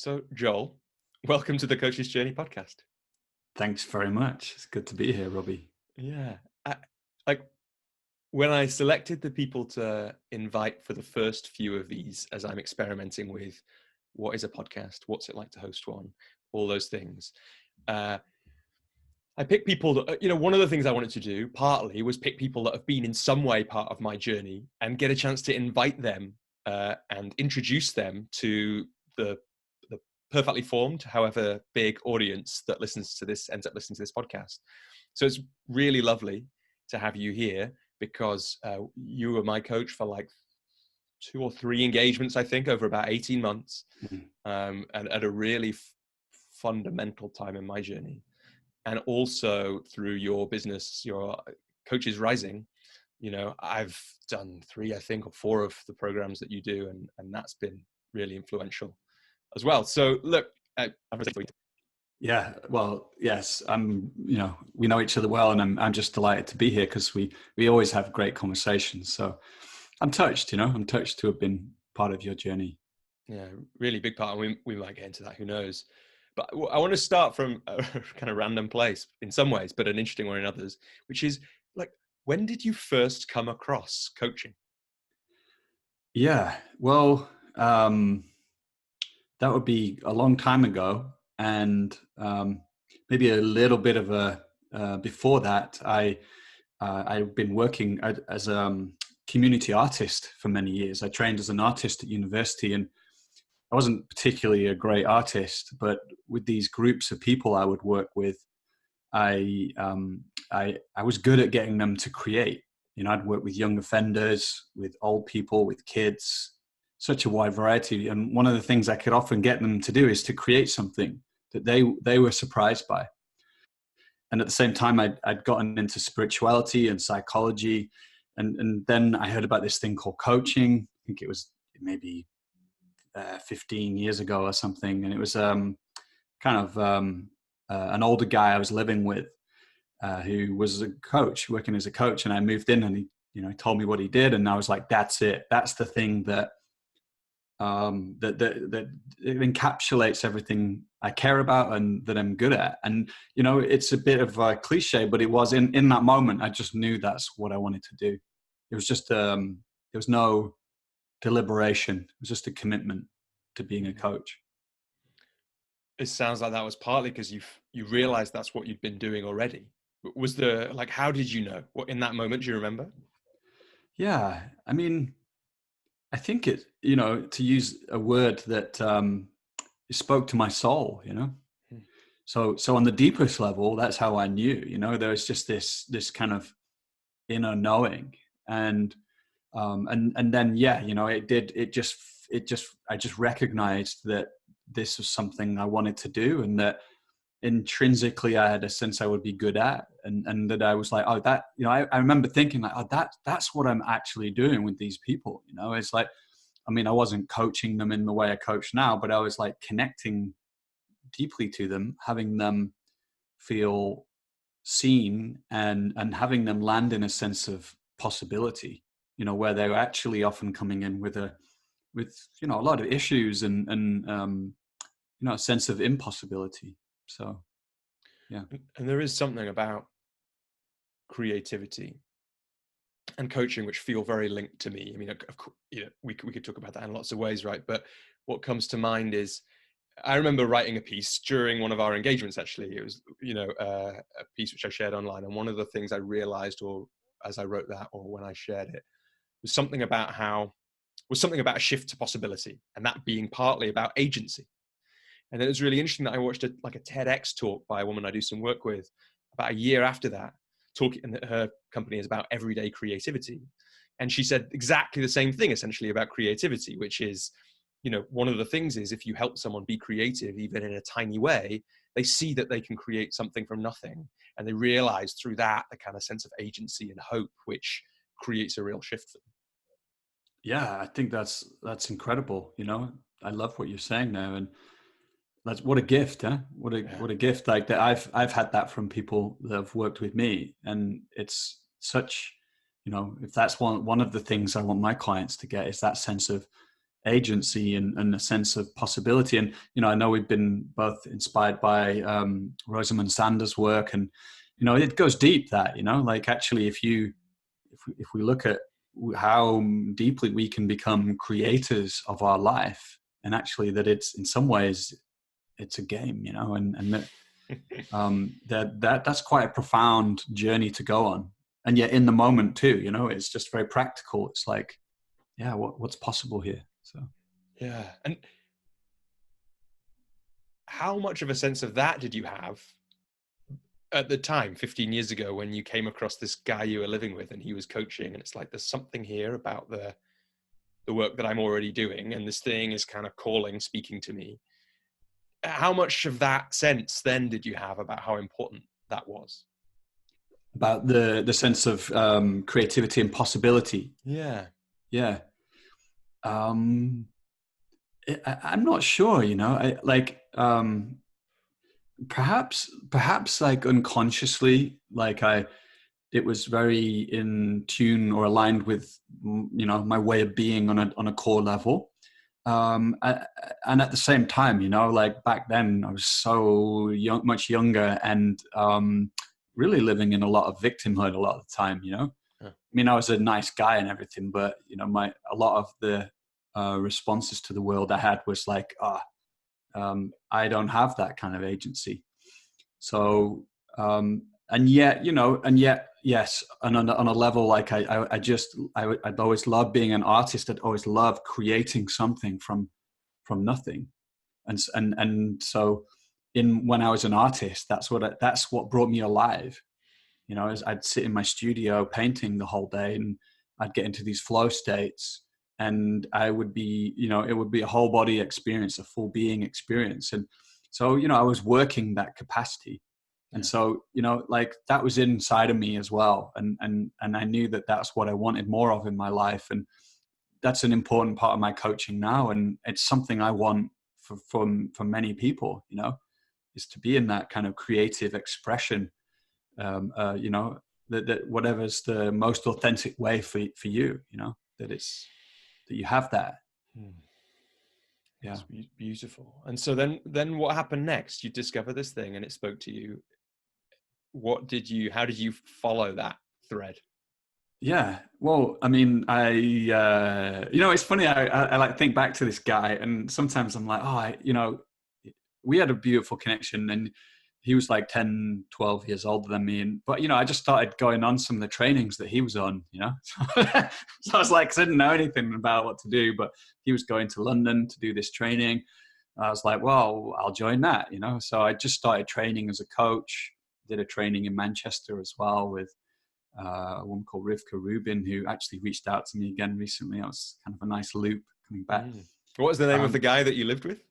So, Joel, welcome to the Coach's Journey podcast. Thanks very much. It's good to be here, Robbie. Yeah. I, like when I selected the people to invite for the first few of these, as I'm experimenting with what is a podcast, what's it like to host one, all those things. I picked people that, one of the things I wanted to do partly was pick people that have been in some way part of my journey and get a chance to invite them and introduce them to the perfectly formed, however big audience that ends up listening to this podcast. So it's really lovely to have you here because you were my coach for like 2 or 3 engagements, I think, over about 18 months, and at a really fundamental time in my journey. And also through your business, your Coaches Rising, I've done 3, I think, or 4 of the programs that you do, and that's been really influential as well. So look, Yeah, well, yes, we know each other well, and I'm just delighted to be here because we always have great conversations. So I'm touched, I'm touched to have been part of your journey. Yeah, really big part. And we might get into that, who knows. But I want to start from a kind of random place in some ways, but an interesting one in others, which is like, when did you first come across coaching? Yeah, well, that would be a long time ago, and maybe a little bit of before that. I've been working as a community artist for many years. I trained as an artist at university, and I wasn't particularly a great artist, but with these groups of people I would work with, I was good at getting them to create. I'd work with young offenders, with old people, with kids, such a wide variety. And one of the things I could often get them to do is to create something that they were surprised by. And at the same time, I'd gotten into spirituality and psychology. And then I heard about this thing called coaching. I think it was maybe 15 years ago or something. And it was an older guy I was living with who was a coach, working as a coach. And I moved in, and he told me what he did. And I was like, that's it. That's the thing that that it encapsulates everything I care about and that I'm good at. And, it's a bit of a cliche, but it was in that moment, I just knew that's what I wanted to do. It was just, there was no deliberation. It was just a commitment to being a coach. It sounds like that was partly because you realized that's what you'd been doing already. Was there, like, how did you know? What in that moment, do you remember? Yeah. I mean, I think it, to use a word that spoke to my soul, So on the deepest level, that's how I knew, there was just this kind of inner knowing. And then, yeah, I just recognized that this was something I wanted to do, and that intrinsically I had a sense I would be good at, and that I was like, oh, that, I remember thinking like, oh, that's what I'm actually doing with these people. It's like, I mean, I wasn't coaching them in the way I coach now, but I was like connecting deeply to them, having them feel seen, and having them land in a sense of possibility, where they're actually often coming in with a lot of issues and a sense of impossibility. So, yeah. And there is something about creativity and coaching which feel very linked to me. I mean, of course, we could talk about that in lots of ways, right? But what comes to mind is, I remember writing a piece during one of our engagements. Actually, it was a piece which I shared online, and one of the things I realized, or as I wrote that, or when I shared it, was something about a shift to possibility, and that being partly about agency. And then it was really interesting that I watched a TEDx talk by a woman I do some work with about a year after that, talking, and that her company is about everyday creativity. And she said exactly the same thing essentially about creativity, which is, one of the things is, if you help someone be creative, even in a tiny way, they see that they can create something from nothing. And they realize through that the kind of sense of agency and hope, which creates a real shift for them. Yeah, I think that's incredible. I love what you're saying now, and that's what a gift, huh? What a gift! Like that, I've had that from people that have worked with me, and it's such, if that's one of the things I want my clients to get, is that sense of agency and a sense of possibility. And, I know we've been both inspired by Rosamund Sanders' work, and, it goes deep that, like actually if we look at how deeply we can become creators of our life, and actually that it's in some ways it's a game, and that's quite a profound journey to go on. And yet in the moment too, it's just very practical. It's like, yeah, what's possible here? So yeah. And how much of a sense of that did you have at the time, 15 years ago, when you came across this guy you were living with and he was coaching, and it's like, there's something here about the work that I'm already doing, and this thing is kind of calling, speaking to me. How much of that sense then did you have about how important that was? about the sense of creativity and possibility. Yeah. Yeah. I'm not sure, perhaps like unconsciously, like it was very in tune or aligned with, my way of being on a core level. And at the same time, like back then I was so young, much younger, and really living in a lot of victimhood a lot of the time, Yeah. I mean, I was a nice guy and everything, but a lot of the responses to the world I had was like, I don't have that kind of agency. So, and yet, yes, and on a level, like I'd always loved being an artist. I'd always loved creating something from nothing, and so when I was an artist, that's what brought me alive. As I'd sit in my studio painting the whole day, and I'd get into these flow states, and I would be, it would be a whole body experience, a full being experience. And so, I was working that capacity. And so, like that was inside of me as well. And I knew that that's what I wanted more of in my life. And that's an important part of my coaching now. And it's something I want from many people, is to be in that kind of creative expression. That whatever's the most authentic way for you, that you have that. Yeah. It's beautiful. And so then what happened next? You discovered this thing and it spoke to you. How did you follow that thread? Yeah. Well, I mean, it's funny. I like think back to this guy, and sometimes I'm like, we had a beautiful connection, and he was like 10, 12 years older than me. But I just started going on some of the trainings that he was on, So I was like, 'cause I didn't know anything about what to do, but he was going to London to do this training. I was like, well, I'll join that, So I just started training as a coach, did a training in Manchester as well with a woman called Rivka Rubin, who actually reached out to me again recently. It was kind of a nice loop coming back. What was the name of the guy that you lived with?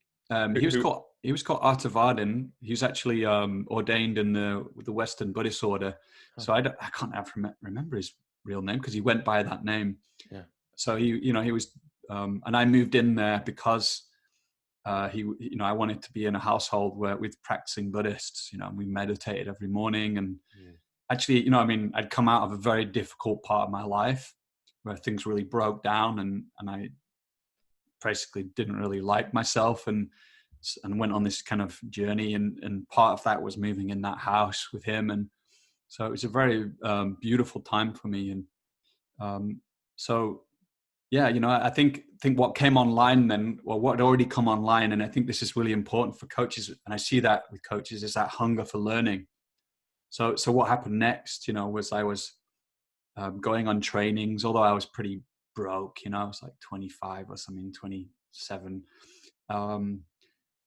He was called Arta Vardin. He was actually ordained in the Western Buddhist order. So I can't remember his real name because he went by that name. Yeah. So he was, and I moved in there because I wanted to be in a household with practicing Buddhists. We meditated every morning, and actually, I'd come out of a very difficult part of my life where things really broke down, and I basically didn't really like myself, and went on this kind of journey, and part of that was moving in that house with him. And so it was a very beautiful time for me. And so, yeah, I think what came online then, or what had already come online, and I think this is really important for coaches, and I see that with coaches, is that hunger for learning. So what happened next, was I was going on trainings, although I was pretty broke, I was like 25 or something, 27.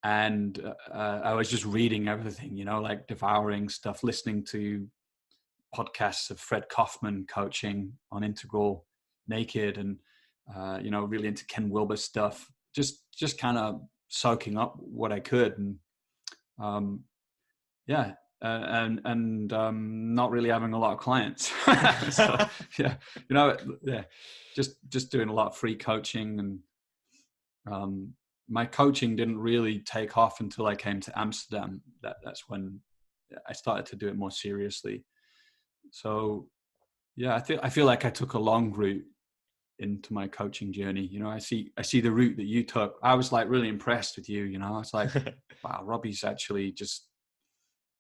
And I was just reading everything, like devouring stuff, listening to podcasts of Fred Kaufman coaching on Integral Naked, and, really into Ken Wilber stuff, just kind of soaking up what I could. And not really having a lot of clients. So, just doing a lot of free coaching. And my coaching didn't really take off until I came to Amsterdam. That's when I started to do it more seriously. So, yeah, I feel like I took a long route into my coaching journey. You know, I see the route that you took. I was like really impressed with you. You know, I was like, wow, Robbie's actually just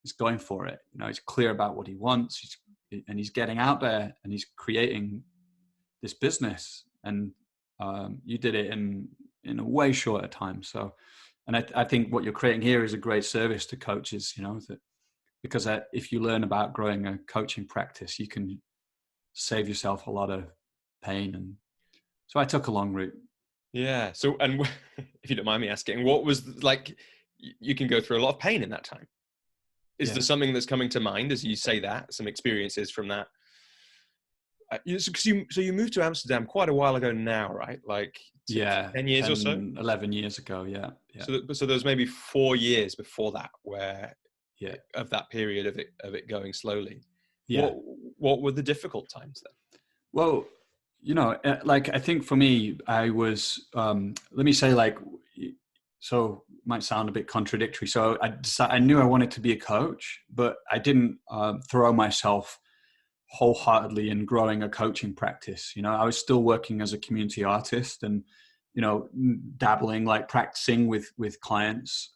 is going for it. You know, he's clear about what he wants, and he's getting out there and he's creating this business. And you did it in a way shorter time. So, and I think what you're creating here is a great service to coaches. You know, that because if you learn about growing a coaching practice, you can save yourself a lot of pain. And so I took a long route. Yeah. So, and if you don't mind me asking, what was like, you can go through a lot of pain in that time. Is there something that's coming to mind as you say that, some experiences from that? So you moved to Amsterdam quite a while ago now, right? Like 10 years or so? 11 years ago. Yeah. So there was maybe 4 years before that where, of that period of it going slowly. Yeah. What were the difficult times then? Well, you know, like I think for me, I was, let me say like, so it might sound a bit contradictory. So I knew I wanted to be a coach, but I didn't throw myself wholeheartedly in growing a coaching practice. You know, I was still working as a community artist and, you know, dabbling, like practicing with clients.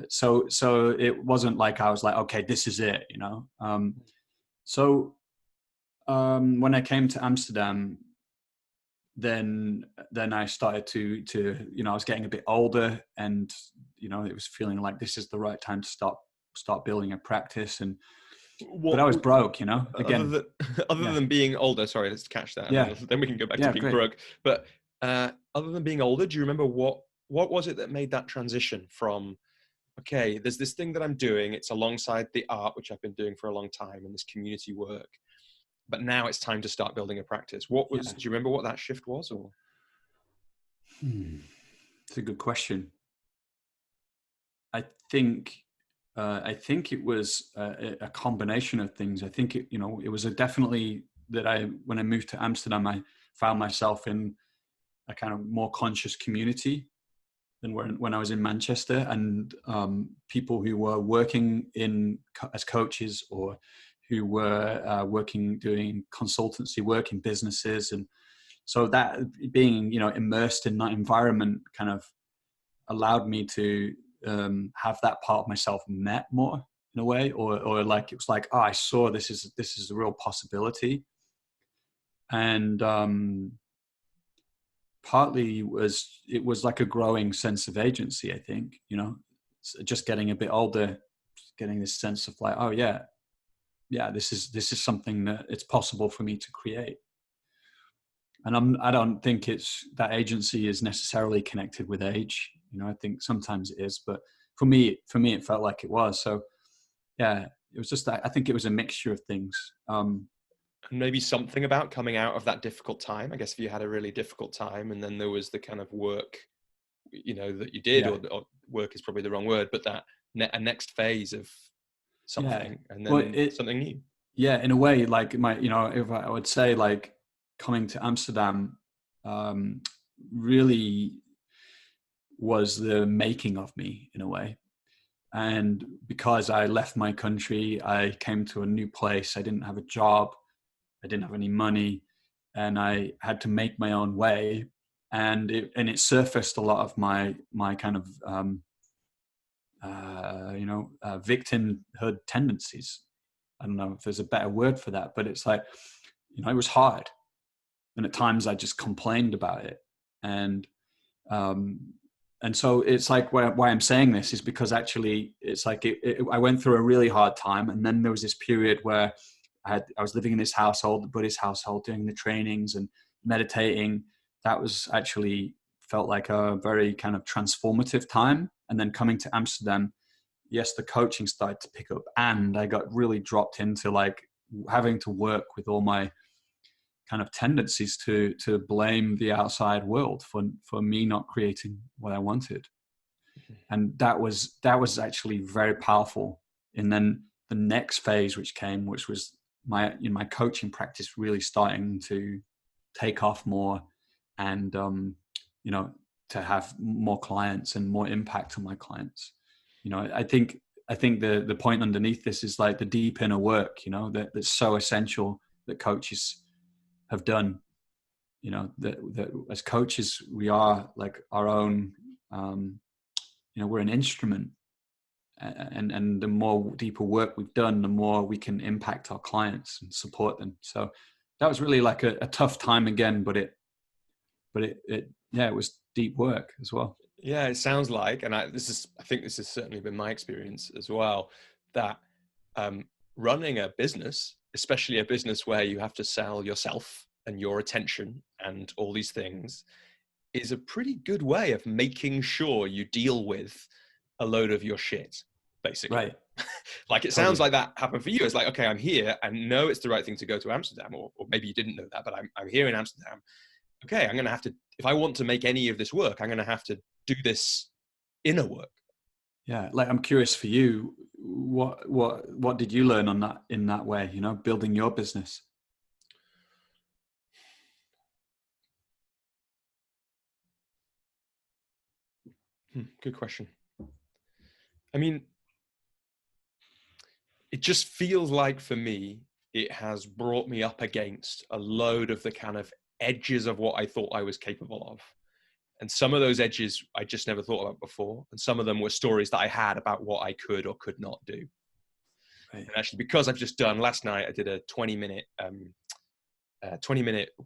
So it wasn't like I was like, okay, this is it, you know? When I came to Amsterdam, then I started to, you know, I was getting a bit older and, you know, it was feeling like this is the right time to start building a practice. And, but I was broke, you know, again. Other than being older, sorry, let's catch that. Yeah. Then we can go back to being broke. But other than being older, do you remember what was it that made that transition from, okay, there's this thing that I'm doing, it's alongside the art, which I've been doing for a long time, and this community work, but now it's time to start building a practice. Do you remember what that shift was? Or it's a good question. I think it was a combination of things. I think it was definitely that when I moved to Amsterdam, I found myself in a kind of more conscious community than when I was in Manchester, and people who were working as coaches or who were doing consultancy work in businesses. And so that being, you know, immersed in that environment kind of allowed me to have that part of myself met more in a way, or like, it was like, oh, I saw this is a real possibility. And partly it was like a growing sense of agency, I think, you know, just getting a bit older, getting this sense of like, oh yeah, this is something that it's possible for me to create. And I don't think that agency is necessarily connected with age. You know, I think sometimes it is, but for me, it felt like it was. So yeah, it was just that. I think it was a mixture of things. And maybe something about coming out of that difficult time. I guess if you had a really difficult time and then there was the kind of work, you know, that you did, or work is probably the wrong word, but that a next phase of something, and then something new. Yeah, in a way, like if I would say, like, coming to Amsterdam really was the making of me in a way. And because I left my country, I came to a new place. I didn't have a job. I didn't have any money, and I had to make my own way. And it surfaced a lot of my kind of victimhood tendencies. I don't know if there's a better word for that, but it's like, you know, it was hard, and at times I just complained about it. And so it's like, why I'm saying this is because actually it's like I went through a really hard time, and then there was this period where I was living in this household, the Buddhist household, doing the trainings and meditating. That was actually felt like a very kind of transformative time. And then coming to Amsterdam, yes, the coaching started to pick up, and I got really dropped into like having to work with all my kind of tendencies to blame the outside world for me not creating what I wanted. And that was actually very powerful. And then the next phase which came, which was my coaching practice really starting to take off more, and to have more clients and more impact on my clients. You know, I think the point underneath this is like the deep inner work, you know, that's so essential that coaches have done. you know, that as coaches, we are like our own, you know, we're an instrument, and the more deeper work we've done, the more we can impact our clients and support them. So that was really like a tough time again, but it yeah, it was deep work as well. Yeah, it sounds like, and I think this has certainly been my experience as well, that running a business, especially a business where you have to sell yourself and your attention and all these things, is a pretty good way of making sure you deal with a load of your shit, basically. Right. Like, it sounds Totally. like that happened for you. It's like, okay, I'm here. I know it's the right thing to go to Amsterdam, or maybe you didn't know that, but I'm here in Amsterdam. Okay, I'm going to have to, if I want to make any of this work, I'm going to have to do this inner work. Yeah. Like, I'm curious for you, what did you learn on that, in that way, you know, building your business? Good question. I mean, it just feels like, for me, it has brought me up against a load of the kind of edges of what I thought I was capable of. And some of those edges I just never thought about before. And some of them were stories that I had about what I could or could not do. Right. And actually, because I've just done, last night I did a 20-minute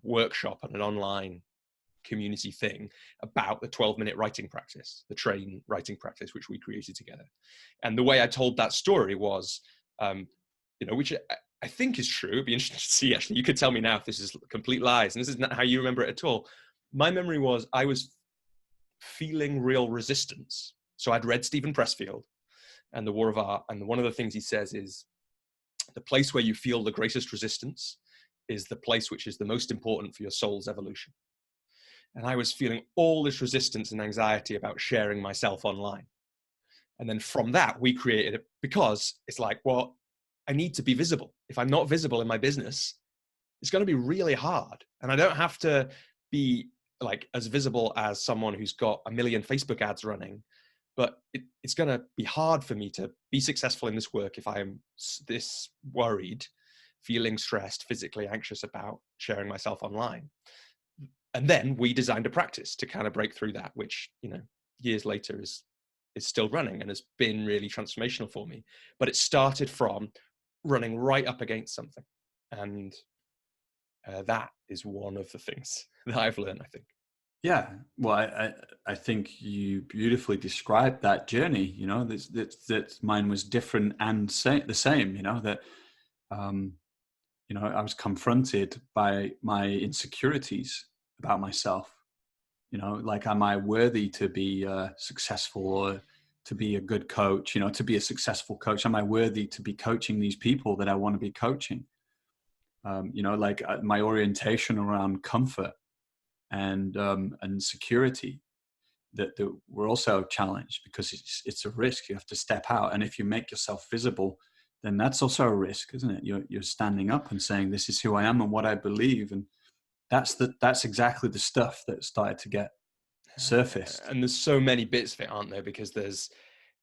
workshop on an online community thing about the 12-minute writing practice, the train writing practice, which we created together. And the way I told that story was, you know, which I think is true. It'd be interesting to see, actually. You could tell me now if this is complete lies, and this is not how you remember it at all. My memory was, I was feeling real resistance. So I'd read Stephen Pressfield and The War of Art, and one of the things he says is, the place where you feel the greatest resistance is the place which is the most important for your soul's evolution. And I was feeling all this resistance and anxiety about sharing myself online. And then from that, we created it, because it's like, well, I need to be visible. If I'm not visible in my business, it's going to be really hard. And I don't have to be like as visible as someone who's got 1 million Facebook ads running, but it's going to be hard for me to be successful in this work if I am this worried, feeling stressed, physically anxious about sharing myself online. And then we designed a practice to kind of break through that, which, you know, years later is still running and has been really transformational for me. But it started from running right up against something. And that is one of the things that I've learned, I think. Yeah. Well, I think you beautifully described that journey, you know, that mine was different and the same, you know, that, you know, I was confronted by my insecurities about myself, you know, like, am I worthy to be successful, or to be a good coach, you know, to be a successful coach? Am I worthy to be coaching these people that I want to be coaching? You know, like, my orientation around comfort and security, that we're also challenged, because it's a risk. You have to step out, and if you make yourself visible, then that's also a risk, isn't it? You're standing up and saying, this is who I am and what I believe, and that's exactly the stuff that started to get surfaced. And there's so many bits of it, aren't there? Because there's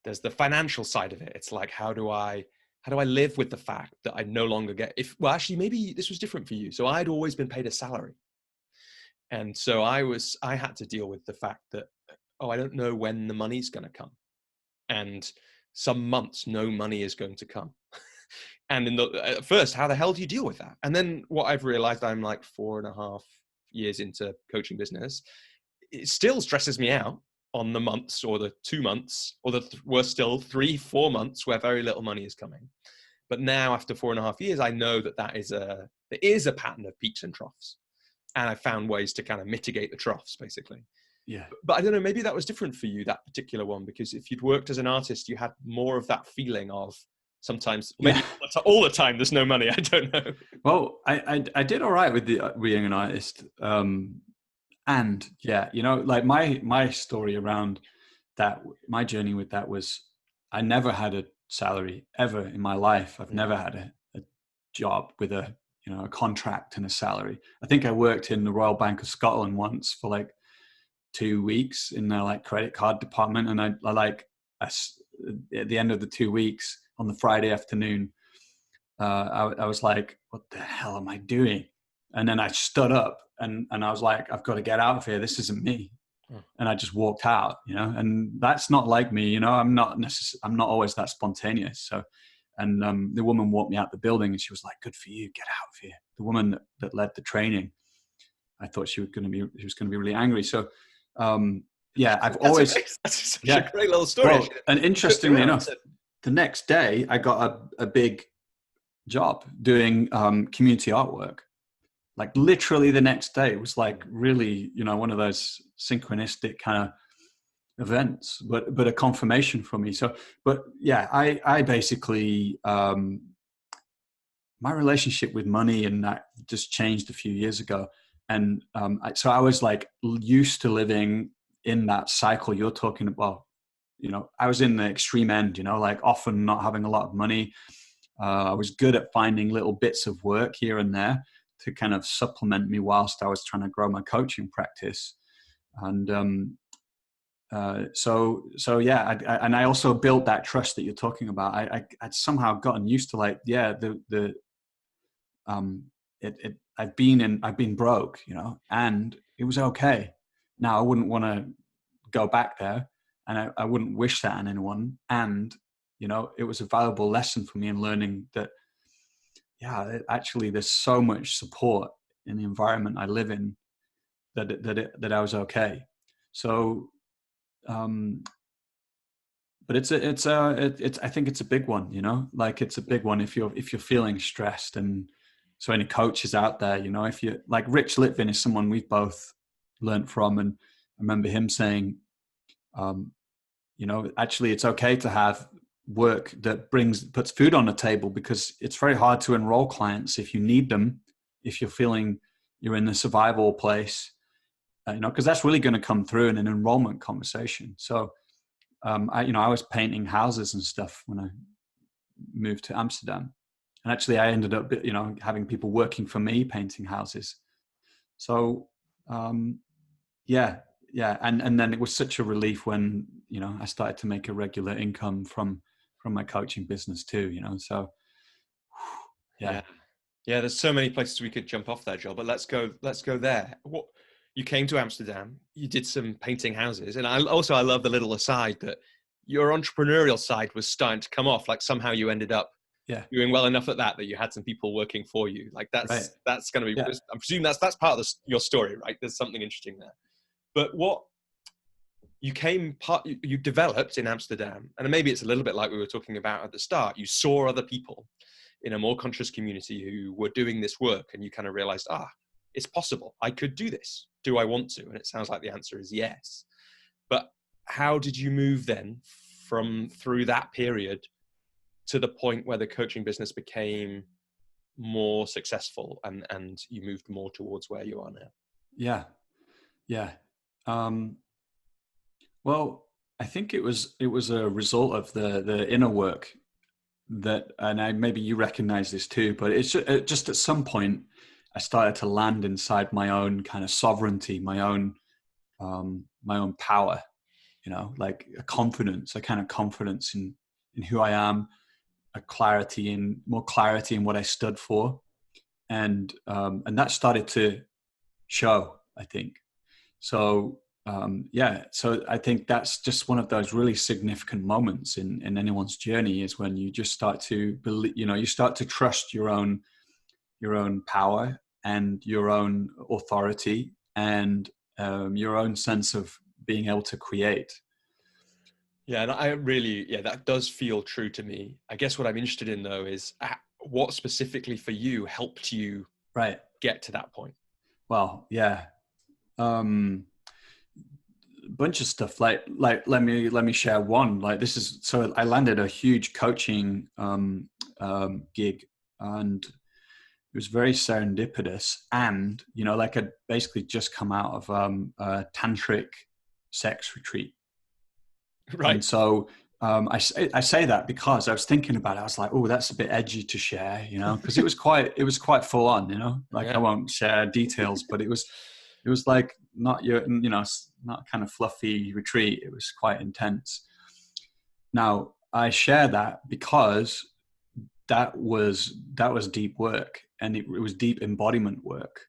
the financial side of it. It's like, how do I live with the fact that I no longer get, well, actually, maybe this was different for you. So I'd always been paid a salary. And so I had to deal with the fact that, oh, I don't know when the money's going to come. And some months, no money is going to come. And at first, how the hell do you deal with that? And then what I've realized, I'm like 4.5 years into coaching business, it still stresses me out on the months, or the 2 months, or worse still, 3-4 months where very little money is coming. But now, after 4.5 years, I know that there is a pattern of peaks and troughs. And I found ways to kind of mitigate the troughs, basically. Yeah. But I don't know, maybe that was different for you, that particular one, because if you'd worked as an artist, you had more of that feeling of sometimes, maybe all the time, there's no money. I don't know. Well, I did all right with being an artist. And yeah, you know, like, my story around that, my journey with that was, I never had a salary ever in my life. I've never had a job with a contract and a salary. I think I worked in the Royal Bank of Scotland once for like 2 weeks in their like credit card department, and at the end of the 2 weeks, on the Friday afternoon, I was like, what the hell am I doing? And then I stood up and I was like, I've got to get out of here. This isn't me. Oh. And I just walked out, and that's not like me. I'm not always that spontaneous. So, and the woman walked me out the building and she was like, good for you. Get out of here. The woman that led the training, I thought she was going to be really angry. So, I've always, that's such a great little story. Well, and interestingly enough, the next day I got a big job doing community artwork. Like literally the next day. It was like really, one of those synchronistic kind of events, but a confirmation for me. So, but yeah, I basically, my relationship with money and that just changed a few years ago. And so I was like used to living in that cycle you're talking about. I was in the extreme end, like often not having a lot of money. I was good at finding little bits of work here and there to kind of supplement me whilst I was trying to grow my coaching practice. And so yeah, and I also built that trust that you're talking about. I'd somehow gotten used to like, yeah, I've been broke, and it was okay. Now I wouldn't want to go back there, and I wouldn't wish that on anyone. And it was a valuable lesson for me in learning that, yeah, actually there's so much support in the environment I live in that I was okay. So, but it's I think it's a big one, like it's a big one if you're feeling stressed. And so any coaches out there, if you like, Rich Litvin is someone we've both learned from. And I remember him saying, actually it's okay to have work that puts food on the table, because it's very hard to enroll clients if you need them, if you're feeling you're in the survival place, because that's really going to come through in an enrollment conversation. So I was painting houses and stuff when I moved to Amsterdam, and actually I ended up having people working for me painting houses. So yeah, and then it was such a relief when I started to make a regular income from my coaching business too, so yeah. There's so many places we could jump off there, Joel, but let's go there. What, you came to Amsterdam, you did some painting houses, and I love the little aside that your entrepreneurial side was starting to come off. Like somehow you ended up doing well enough at that you had some people working for you. Like that's going to be, I'm presuming that's part of your story, right? There's something interesting there. But what you developed in Amsterdam, and maybe it's a little bit like we were talking about at the start, you saw other people in a more conscious community who were doing this work, and you kind of realized, it's possible. I could do this. Do I want to? And it sounds like the answer is yes. But how did you move then through that period to the point where the coaching business became more successful and you moved more towards where you are now? Yeah. Well, I think it was a result of the inner work and maybe you recognize this too, but it's just at some point I started to land inside my own kind of sovereignty, my own power, like a kind of confidence in who I am, more clarity in what I stood for. And that started to show, I think. So, so I think that's just one of those really significant moments in anyone's journey, is when you just start to believe, you start to trust your own power and your own authority and your own sense of being able to create. Yeah, and that does feel true to me. I guess what I'm interested in though is what specifically for you helped you get to that point? Well, yeah. Bunch of stuff like let me share one. Like this is, so I landed a huge coaching gig, and it was very serendipitous. And like I'd basically just come out of a tantric sex retreat, right? And so I say that because I was thinking about it. I was like, oh, that's a bit edgy to share, because it was quite full on, like I won't share details, but it was like not not kind of fluffy retreat. It was quite intense. Now I share that because that was deep work, and it was deep embodiment work.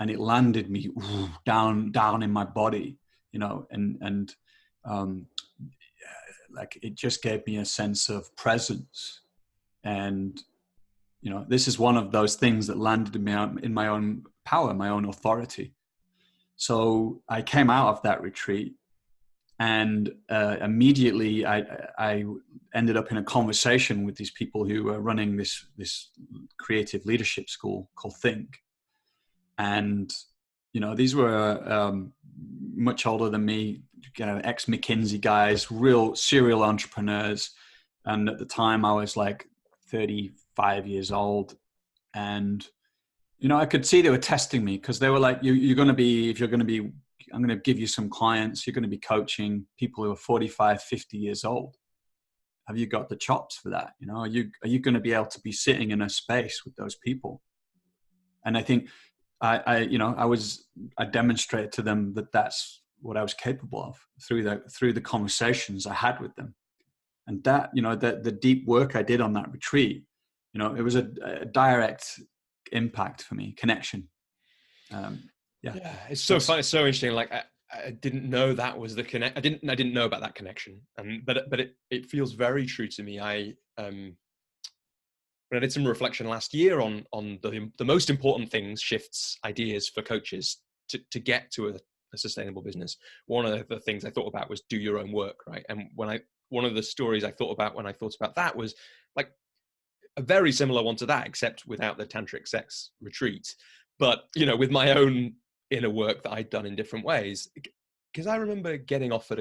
and it landed me down in my body, you know, and um, like it just gave me a sense of presence. And you know, this is one of those things that landed me in my own power, my own authority. So I came out of that retreat, and immediately I ended up in a conversation with these people who were running this creative leadership school called Think. And you know, these were much older than me, you know, ex-McKinsey guys, real serial entrepreneurs. And at the time I was like 35 years old. And, you know, I could see they were testing me, because they were like, you're going to be, if you're going to be, I'm going to give you some clients, you're going to be coaching people who are 45, 50 years old. Have you got the chops for that? You know, are you going to be able to be sitting in a space with those people? And I think I demonstrated to them that that's what I was capable of through the conversations I had with them. And that, you know, the deep work I did on that retreat, you know, it was a direct impact for me, connection. Yeah, it's so fun. It's so interesting. Like I didn't know that was the connect. I didn't know about that connection. But it feels very true to me. When I did some reflection last year on the most important things, shifts, ideas for coaches to get to a sustainable business. One of the things I thought about was do your own work, right? And one of the stories I thought about when I thought about that was like a very similar one to that, except without the tantric sex retreat, but you know, with my own inner work that I'd done in different ways. Because I remember getting offered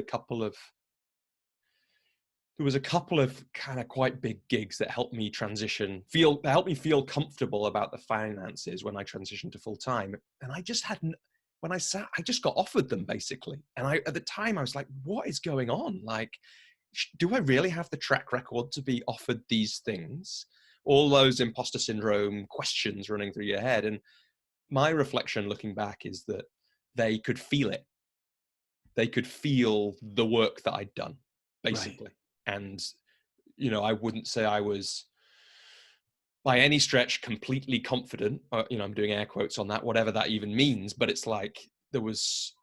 there was a couple of kind of quite big gigs that helped me feel comfortable about the finances when I transitioned to full time. And I just hadn't, I just got offered them basically. And at the time I was like, what is going on? Like, do I really have the track record to be offered these things? All those imposter syndrome questions running through your head. And my reflection looking back is that they could feel it. They could feel the work that I'd done, basically. Right. And, you know, I wouldn't say I was by any stretch completely confident. You know, I'm doing air quotes on that, whatever that even means. But it's like there was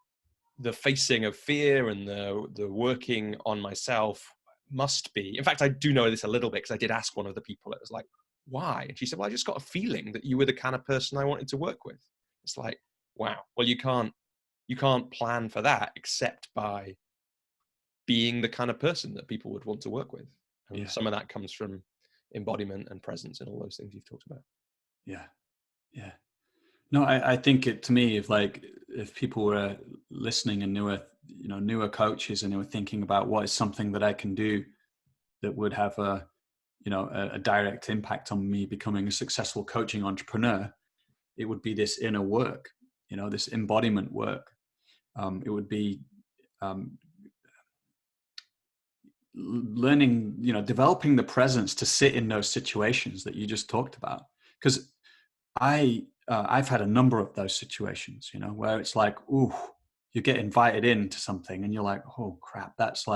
the facing of fear and the working on myself must be. In fact, I do know this a little bit because I did ask one of the people. It was like, why? And she said, well, I just got a feeling that you were the kind of person I wanted to work with. It's like, wow. Well, you can't plan for that except by being the kind of person that people would want to work with. And some of that comes from embodiment and presence and all those things you've talked about. Yeah. Yeah. No, I think to me, if people were listening and newer coaches, and they were thinking about what is something that I can do that would have a direct impact on me becoming a successful coaching entrepreneur, it would be this inner work, you know, this embodiment work. It would be learning, you know, developing the presence to sit in those situations that you just talked about. Because I've had a number of those situations, you know, where it's like, ooh, you get invited into something and you're like, oh crap, that's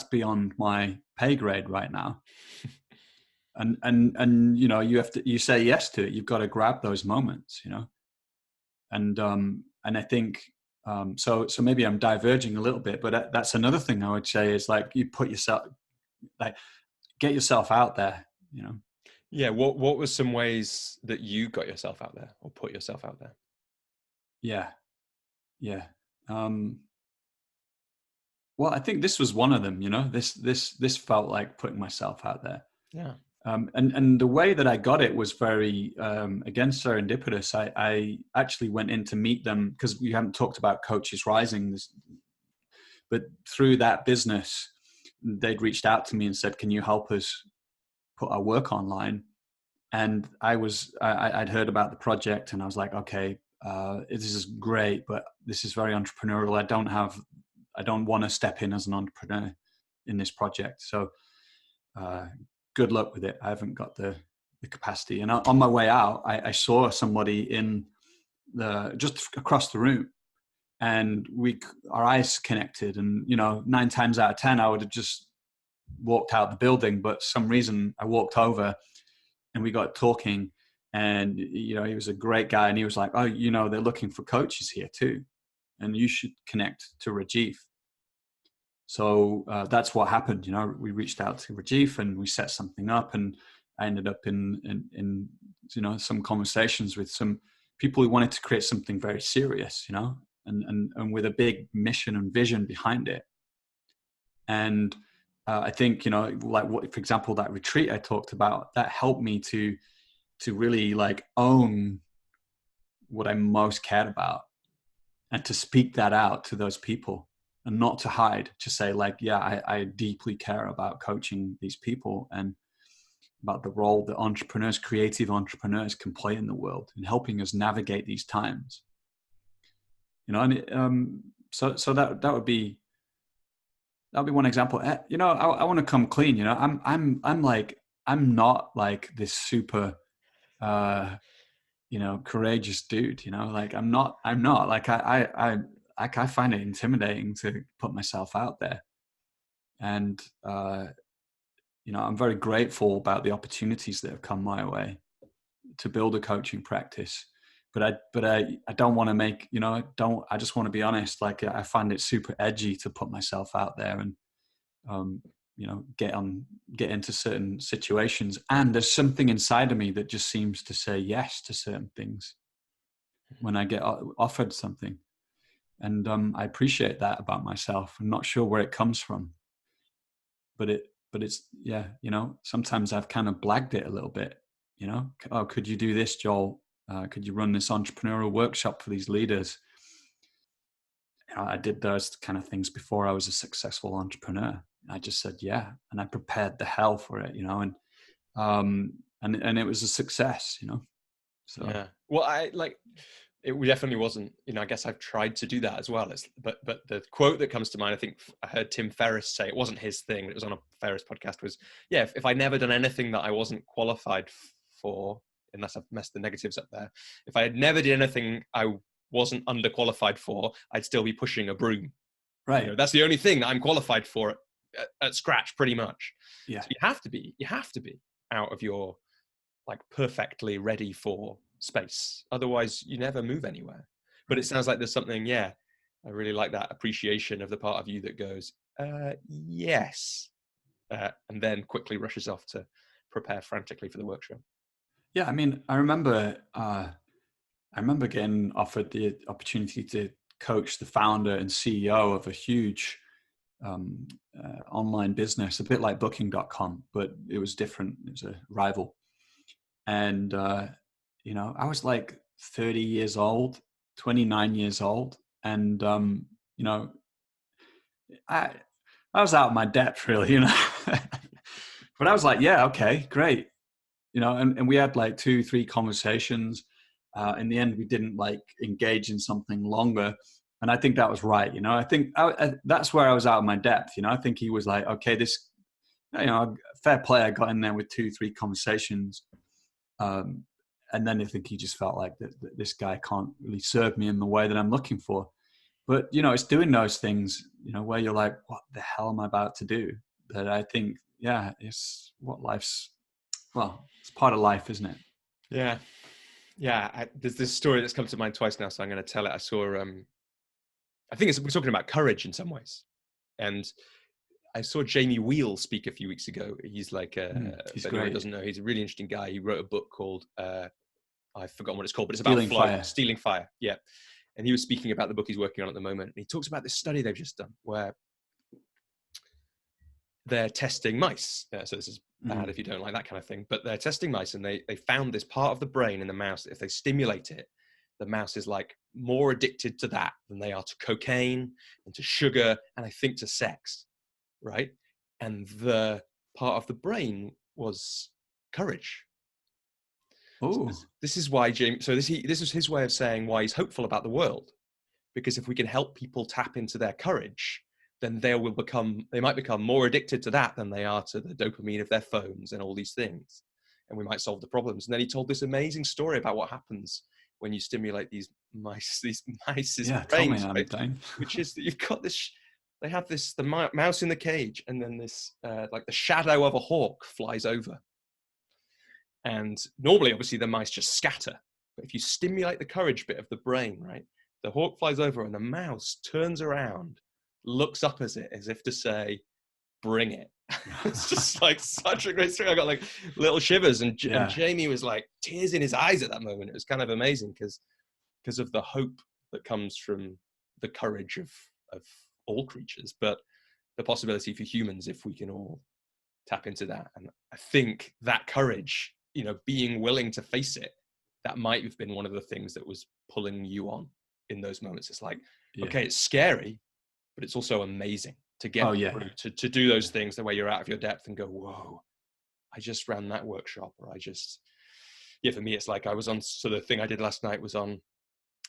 beyond my pay grade right now. and you know, you say yes to it. You've got to grab those moments, you know. And I think so maybe I'm diverging a little bit, but that's another thing I would say is like you get yourself out there, you know. Yeah. What were some ways that you got yourself out there or put yourself out there? Yeah. Well, I think this was one of them, you know. This felt like putting myself out there. Yeah. And the way that I got it was very, again, serendipitous. I actually went in to meet them because we haven't talked about Coaches Rising, but through that business, they'd reached out to me and said, can you help us put our work online? And I'd heard about the project and I was like, okay, this is great, but this is very entrepreneurial. I don't want to step in as an entrepreneur in this project. So good luck with it. I haven't got the capacity. And on my way out, I saw somebody just across the room, and our eyes connected. And, you know, 9 times out of 10, I would have just walked out the building, but for some reason I walked over and we got talking, And, you know, he was a great guy. And he was like, oh, you know, they're looking for coaches here too. And you should connect to Rajiv. So that's what happened. You know, we reached out to Rajiv and we set something up, and I ended up in you know, some conversations with some people who wanted to create something very serious, you know, and with a big mission and vision behind it. And I think, you know, like what, for example, that retreat I talked about, that helped me to really like own what I most cared about, and to speak that out to those people, and not to hide, to say like, yeah, I deeply care about coaching these people and about the role that entrepreneurs, creative entrepreneurs, can play in the world in helping us navigate these times. You know, and so that would be one example. You know, I want to come clean. You know, I'm like, I'm not like this super you know, courageous dude, you know, like I'm not like, I find it intimidating to put myself out there. And, you know, I'm very grateful about the opportunities that have come my way to build a coaching practice. But I don't want to make, you know, I just want to be honest. Like, I find it super edgy to put myself out there and, you know, get into certain situations. And there's something inside of me that just seems to say yes to certain things when I get offered something. And I appreciate that about myself. I'm not sure where it comes from, but it's, yeah, you know, sometimes I've kind of blagged it a little bit, you know. Oh, could you do this, Joel? Could you run this entrepreneurial workshop for these leaders? I did those kind of things before I was a successful entrepreneur. I just said yeah, and I prepared the hell for it, you know, and it was a success, you know. So Yeah. Well, it definitely wasn't, you know, I guess I've tried to do that as well. But the quote that comes to mind, I think I heard Tim Ferriss say, it wasn't his thing, it was on a Ferriss podcast, was, yeah, if I never done anything that I wasn't qualified for, unless I've messed the negatives up there, if I had never did anything I wasn't underqualified for, I'd still be pushing a broom. right. You know, that's the only thing that I'm qualified for at scratch, pretty much. Yeah. So you have to be out of your like perfectly ready for space. Otherwise you never move anywhere. But it sounds like there's something, yeah, I really like that appreciation of the part of you that goes, yes. And then quickly rushes off to prepare frantically for the workshop. Yeah. I mean, I remember getting offered the opportunity to coach the founder and CEO of a huge online business, a bit like booking.com, but it was different. It was a rival. And, you know, I was like 30 years old, 29 years old. And, you know, I was out of my depth really, you know, but I was like, yeah, okay, great. You know, and we had like 2-3 conversations. In the end, we didn't like engage in something longer. And I think that was right. You know, I think that's where I was out of my depth. You know, I think he was like, okay, this, you know, fair play. I got in there with 2-3 conversations. And then I think he just felt like that this guy can't really serve me in the way that I'm looking for. But, you know, it's doing those things, you know, where you're like, what the hell am I about to do? That I think, yeah, it's what life's, well, it's part of life, isn't it? Yeah. Yeah. There's this story that's come to mind twice now, so I'm going to tell it. I saw, I think we're talking about courage in some ways. And I saw Jamie Wheal speak a few weeks ago. He's like, He's if anyone great. doesn't know, he's a really interesting guy. He wrote a book called, I've forgotten what it's called, but it's Stealing about flow, Fire. Stealing Fire. Yeah. And he was speaking about the book he's working on at the moment. And he talks about this study they've just done where they're testing mice. So this is bad if you don't like that kind of thing, but they're testing mice, and they found this part of the brain in the mouse. If they stimulate it, the mouse is like more addicted to that than they are to cocaine and to sugar, and I think to sex, right? And the part of the brain was courage. Oh, This is why James. So this is his way of saying why he's hopeful about the world, because if we can help people tap into their courage, then they might become more addicted to that than they are to the dopamine of their phones and all these things, and we might solve the problems. And then he told this amazing story about what happens when you stimulate these mice's yeah. Tell me, brains, I'm right? dying. Which is that you've got this. They have this the mouse in the cage, and then this like the shadow of a hawk flies over, And normally, obviously, the mice just scatter. But if you stimulate the courage bit of the brain, right, the hawk flies over and the mouse turns around, looks up at it as if to say, bring it. It's just like such a great story. I got like little shivers, and Jamie was like tears in his eyes at that moment. It was kind of amazing because of the hope that comes from the courage of all creatures, but the possibility for humans if we can all tap into that. And I think that courage, you know, being willing to face it, that might have been one of the things that was pulling you on in those moments. It's like, okay, it's scary, but it's also amazing to get through, to do those things the way you're out of your depth and go, whoa, I just ran that workshop, or for me, it's like I was on, so the thing I did last night was on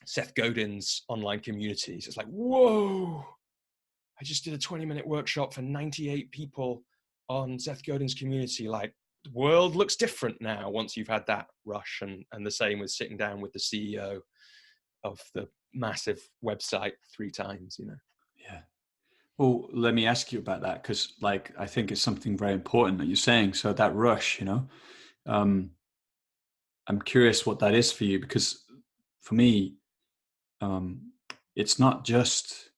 Seth Godin's online communities. It's like, whoa, I just did a 20-minute workshop for 98 people on Seth Godin's community. Like, the world looks different now once you've had that rush. And the same with sitting down with the CEO of the massive website 3 times, you know. Yeah. Well, let me ask you about that, because like I think it's something very important that you're saying. So that rush, you know, I'm curious what that is for you, because for me, it's not just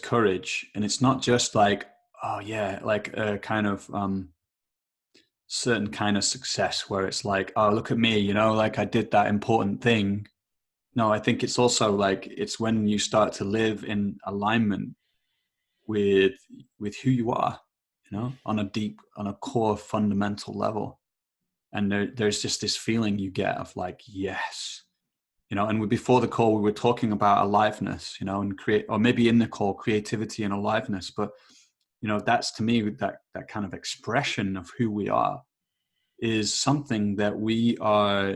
courage, and it's not just like, oh yeah, like a kind of certain kind of success where it's like, oh, look at me, you know, like I did that important thing. No, I think it's also like, it's when you start to live in alignment with who you are, you know, on a core fundamental level. And there's just this feeling you get of like, yes, you know. And before the call we were talking about aliveness, you know, and or maybe in the call, creativity and aliveness. But you know, that's to me, that kind of expression of who we are is something that we are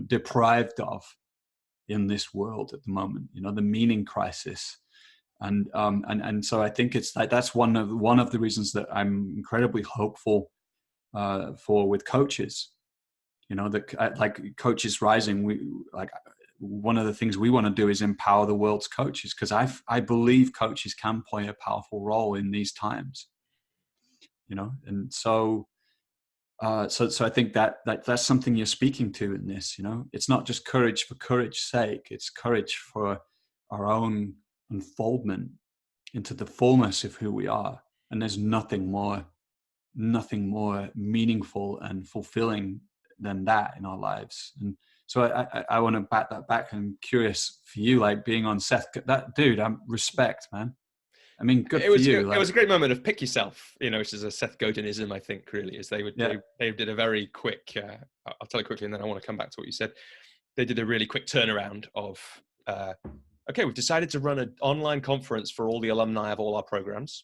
deprived of in this world at the moment, you know, the meaning crisis. And so I think it's like, that's one of the reasons that I'm incredibly hopeful for with coaches, you know, that like Coaches Rising, we like, one of the things we want to do is empower the world's coaches, because I believe coaches can play a powerful role in these times, you know. And so so I think that's something you're speaking to in this, you know. It's not just courage for courage's sake, it's courage for our own unfoldment into the fullness of who we are. And there's nothing more meaningful and fulfilling than that in our lives. And so I want to bat that back. I'm curious for you, like being on Seth, that dude, I'm respect, man. I mean, good for you. It was a great moment of pick yourself, you know, which is a Seth Godinism, I think, really, is they did a very quick, I'll tell you quickly and then I want to come back to what you said. They did a really quick turnaround of, okay, we've decided to run an online conference for all the alumni of all our programs.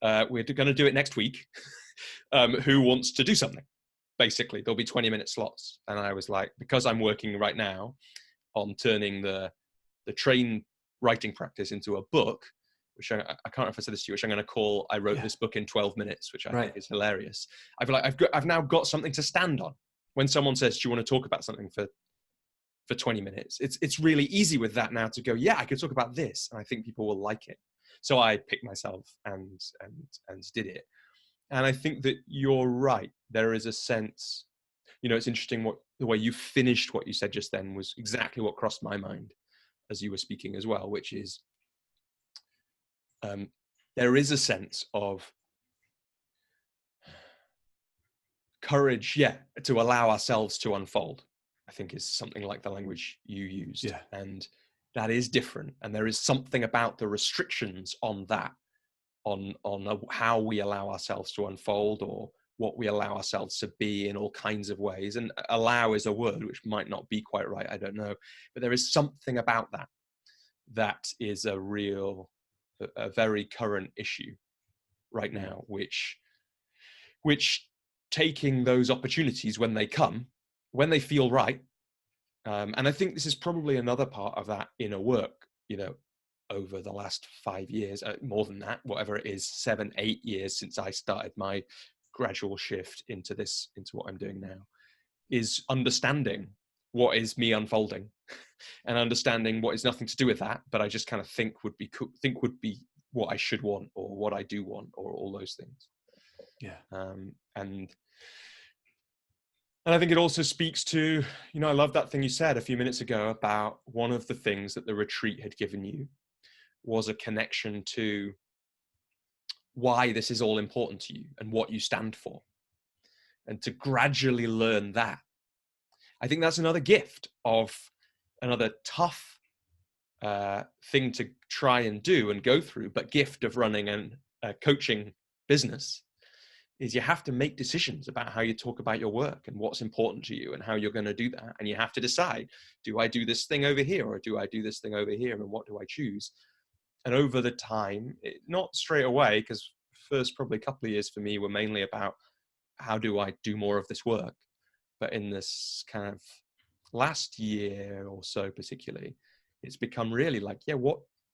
We're going to do it next week. Who wants to do something? Basically, there'll be 20-minute slots. And I was like, because I'm working right now on turning the train writing practice into a book, which I can't remember if I said this to you, which I'm going to call I Wrote This Book in 12 Minutes, which I think is hilarious. I feel like I've now got something to stand on. When someone says, do you want to talk about something for 20 minutes? It's really easy with that now to go, yeah, I could talk about this, and I think people will like it. So I picked myself and did it. And I think that you're right. There is a sense, you know, it's interesting the way you finished what you said just then was exactly what crossed my mind as you were speaking as well, which is there is a sense of courage, to allow ourselves to unfold, I think is something like the language you used. Yeah. And that is different. And there is something about the restrictions on that, on how we allow ourselves to unfold, or what we allow ourselves to be in all kinds of ways. And allow is a word which might not be quite right, I don't know. But there is something about that is a very current issue right now, which taking those opportunities when they come, when they feel right. And I think this is probably another part of that inner work, you know, over the last 5 years, more than that, whatever it is, 7, 8 years since I started my gradual shift into what I'm doing now, is understanding what is me unfolding and understanding what is nothing to do with that, but I just kind of think would be what I should want, or what I do want, or all those things. Yeah. And And I think it also speaks to, I love that thing you said a few minutes ago about one of the things that the retreat had given you was a connection to why this is all important to you and what you stand for. And to gradually learn that, I think that's another gift of another tough thing to try and do and go through, but gift of running a coaching business is you have to make decisions about how you talk about your work and what's important to you and how you're going to do that. And you have to decide, do I do this thing over here or do I do this thing over here? And what do I choose? And over the time, not straight away, because first probably a couple of years for me were mainly about how do I do more of this work? But in this kind of last year or so particularly, it's become really like, yeah,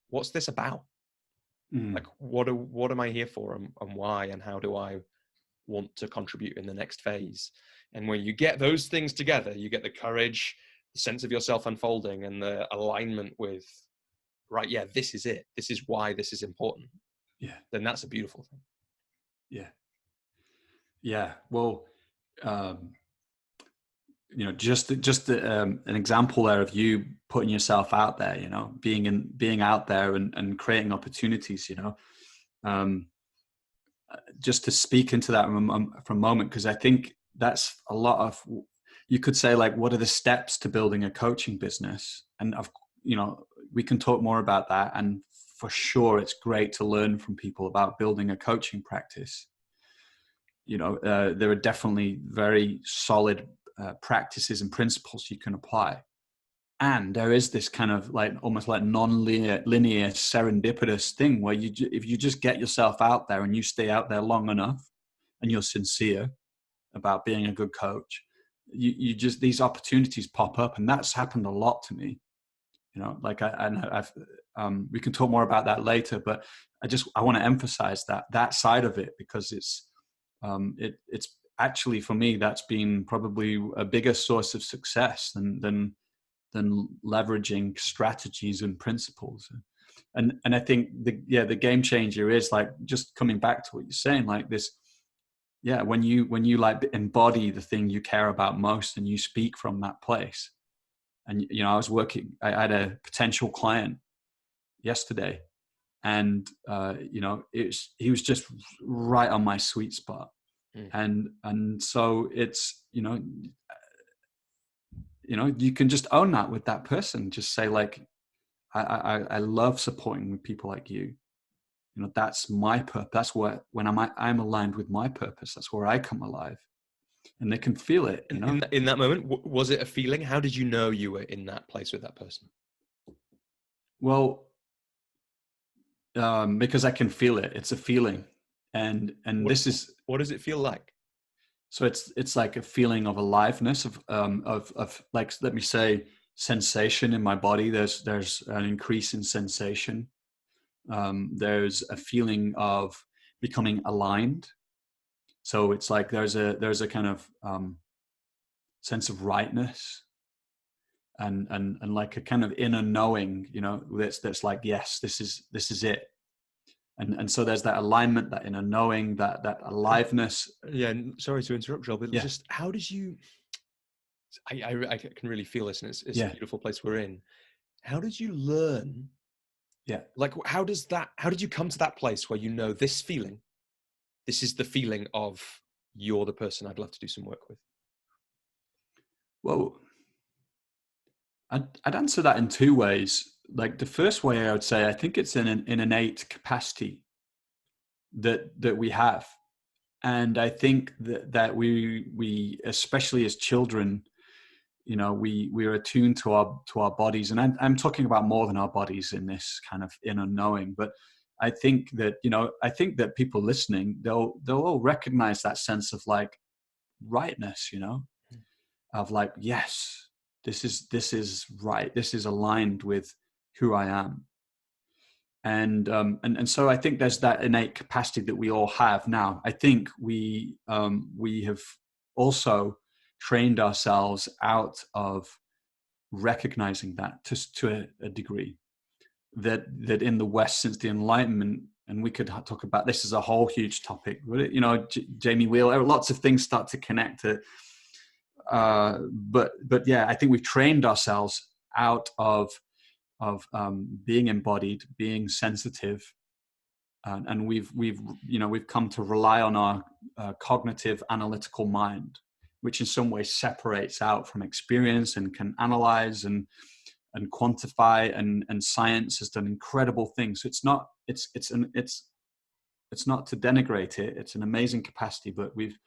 what's this about? Like, what am I here for and why, and how do I want to contribute in the next phase? And when you get those things together, you get the courage, the sense of yourself unfolding, and the alignment with, right, yeah, this is it. This is why this is important. Yeah. Then that's a beautiful thing. Yeah. Yeah. Well, just an example there of you putting yourself out there, being out there and creating opportunities, just to speak into that for a moment, because I think that's a lot of, you could say, like, what are the steps to building a coaching business? And we can talk more about that. And for sure, it's great to learn from people about building a coaching practice. There are definitely very solid practices and principles you can apply. And there is this kind of like almost like non-linear serendipitous thing where if you just get yourself out there and you stay out there long enough and you're sincere about being a good coach, you just, these opportunities pop up. And that's happened a lot to me, like we can talk more about that later, but I want to emphasize that side of it, because it's actually, for me, that's been probably a bigger source of success than leveraging strategies and principles. And I think the game changer is like just coming back to what you're saying, like this. Yeah, when you like embody the thing you care about most and you speak from that place. And I had a potential client yesterday, and he was just right on my sweet spot. And so it's you can just own that with that person. Just say, like, I love supporting people like you. That's my purpose. That's what, when I'm aligned with my purpose, that's where I come alive, and they can feel it. In that moment, was it a feeling? How did you know you were in that place with that person? Well, because I can feel it. It's a feeling, and what does it feel like? So it's like a feeling of aliveness, of like, let me say, sensation in my body. There's an increase in sensation. There's a feeling of becoming aligned. So it's like there's a kind of sense of rightness, and like a kind of inner knowing, that's like, yes, this is it. And so there's that alignment, that inner knowing, that aliveness. Yeah, sorry to interrupt, Joel, but yeah. just how did you? I can really feel this, and it's a beautiful place we're in. How did you learn? Yeah. Like, how did you come to that place where this feeling? This is the feeling of, you're the person I'd love to do some work with. Well, I'd answer that in two ways. Like, the first way, I would say, I think it's an innate capacity that we have. And I think that we especially as children, we're attuned to our bodies. And I'm talking about more than our bodies in this kind of inner knowing. But I think that people listening, they'll all recognize that sense of like rightness, of like, yes, this is right. This is aligned with who I am. And so I think there's that innate capacity that we all have. Now, I think we have also trained ourselves out of recognizing that to a degree, that in the West, since the Enlightenment, and we could talk about this as a whole huge topic, Jamie Wheal, lots of things start to connect to but yeah, I think we've trained ourselves out of being embodied, being sensitive, and we've come to rely on our cognitive analytical mind, which in some ways separates out from experience and can analyze and quantify, and science has done incredible things. So it's not to denigrate it. It's an amazing capacity, but we've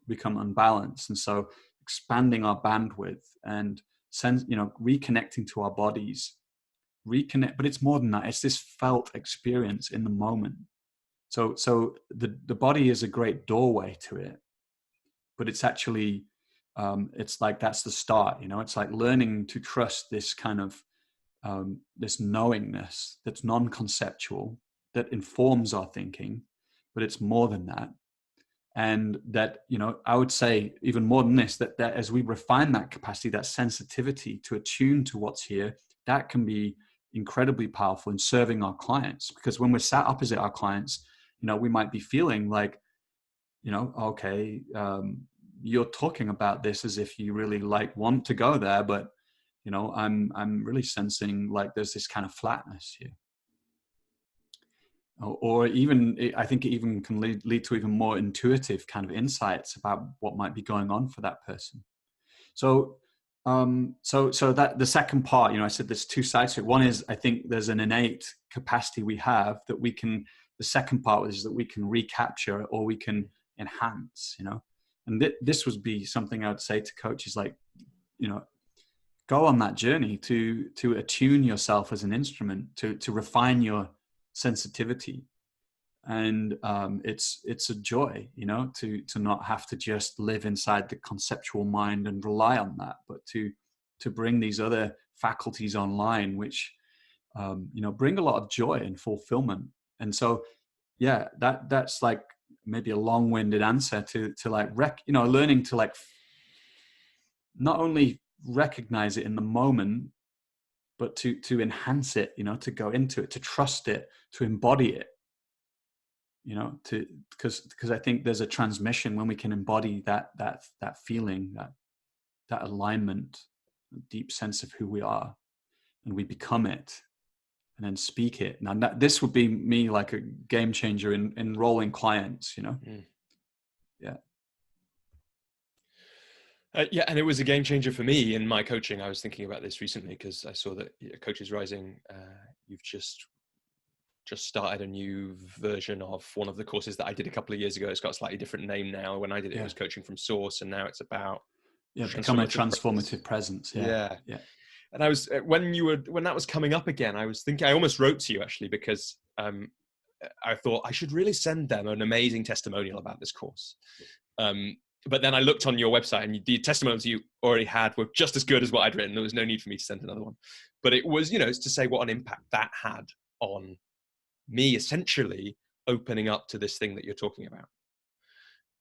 become unbalanced. And so expanding our bandwidth and reconnecting to our bodies, but it's more than that. It's this felt experience in the moment. So the body is a great doorway to it, but it's actually, it's like, that's the start, it's like learning to trust this kind of, this knowingness that's non-conceptual, that informs our thinking, but it's more than that. And that, I would say even more than this, that as we refine that capacity, that sensitivity to attune to what's here, that can be incredibly powerful in serving our clients. Because when we're sat opposite our clients, we might be feeling like, okay, you're talking about this as if you really want to go there, but I'm really sensing like there's this kind of flatness here. Or even, I think it even can lead to even more intuitive kind of insights about what might be going on for that person. So that the second part, I said there's two sides to it. One is, I think there's an innate capacity we have that we can, the second part is that we can recapture or we can enhance, and this would be something I would say to coaches, like, go on that journey to attune yourself as an instrument, to refine your sensitivity. And it's a joy, to not have to just live inside the conceptual mind and rely on that, but to bring these other faculties online, which bring a lot of joy and fulfillment. And so, yeah, that's like maybe a long-winded answer to like learning to like not only recognize it in the moment, but to enhance it, to go into it, to trust it, to embody it, because I think there's a transmission when we can embody that feeling, that alignment, a deep sense of who we are, and we become it and then speak it. Now this would be me like a game changer in enrolling clients, Yeah. Yeah, and it was a game changer for me in my coaching. I was thinking about this recently because I saw that Coaches Rising, you've just started a new version of one of the courses that I did a couple of years ago. It's got a slightly different name now. When I did it, it was Coaching from Source, and now it's about become a transformative presence. Yeah. And I was when that was coming up again, I was thinking, I almost wrote to you actually, because I thought I should really send them an amazing testimonial about this course. But then I looked on your website, and the testimonials you already had were just as good as what I'd written. There was no need for me to send another one. But it was, it's to say what an impact that had on me, essentially opening up to this thing that you're talking about.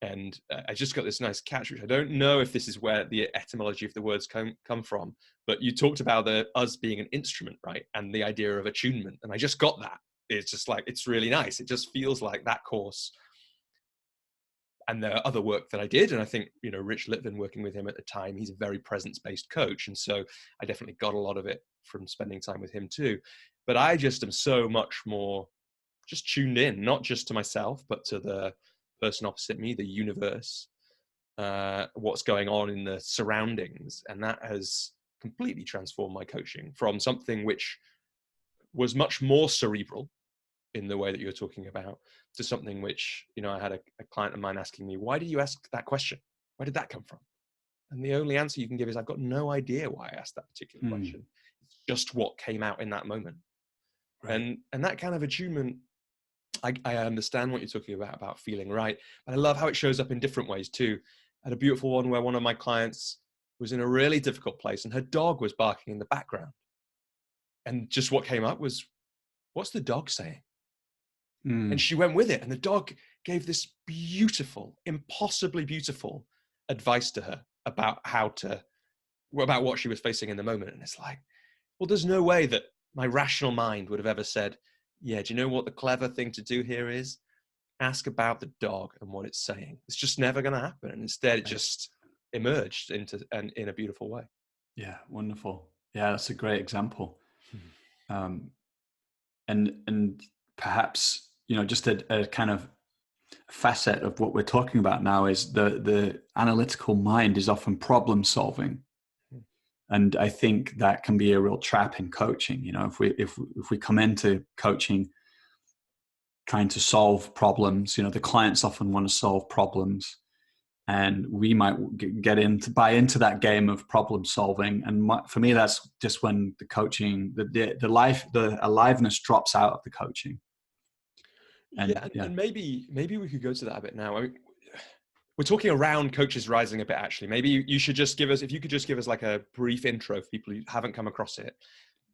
And I just got this nice catch, which I don't know if this is where the etymology of the words come from, but you talked about us being an instrument, right? And the idea of attunement. And I just got that. It's just like, it's really nice. It just feels like that course. And the other work that I did, and I think, Rich Litvin, working with him at the time, he's a very presence-based coach. And so I definitely got a lot of it from spending time with him too. But I just am so much more just tuned in, not just to myself, but to the person opposite me, the universe, what's going on in the surroundings. And that has completely transformed my coaching from something which was much more cerebral in the way that you're talking about, to something which, I had a client of mine asking me, why did you ask that question? Where did that come from? And the only answer you can give is, I've got no idea why I asked that particular question. It's just what came out in that moment. Right. And that kind of attunement, I understand what you're talking about feeling right. But I love how it shows up in different ways too. I had a beautiful one where one of my clients was in a really difficult place and her dog was barking in the background. And just what came up was, what's the dog saying? And she went with it. And the dog gave this beautiful, impossibly beautiful advice to her about about what she was facing in the moment. And it's like, well, there's no way that my rational mind would have ever said, yeah, do you know what the clever thing to do here is? Ask about the dog and what it's saying. It's just never going to happen. And instead, it just emerged into, and in a beautiful way. Yeah, wonderful. Yeah, that's a great example. And perhaps, just a kind of facet of what we're talking about now is the analytical mind is often problem solving. And I think that can be a real trap in coaching. If we come into coaching trying to solve problems, the clients often want to solve problems, and we might buy into that game of problem solving. And for me, that's just when the coaching, the aliveness drops out of the coaching. And maybe we could go to that a bit now. I mean, we're talking around Coaches Rising a bit, actually. Maybe you should just if you could just give us like a brief intro for people who haven't come across it,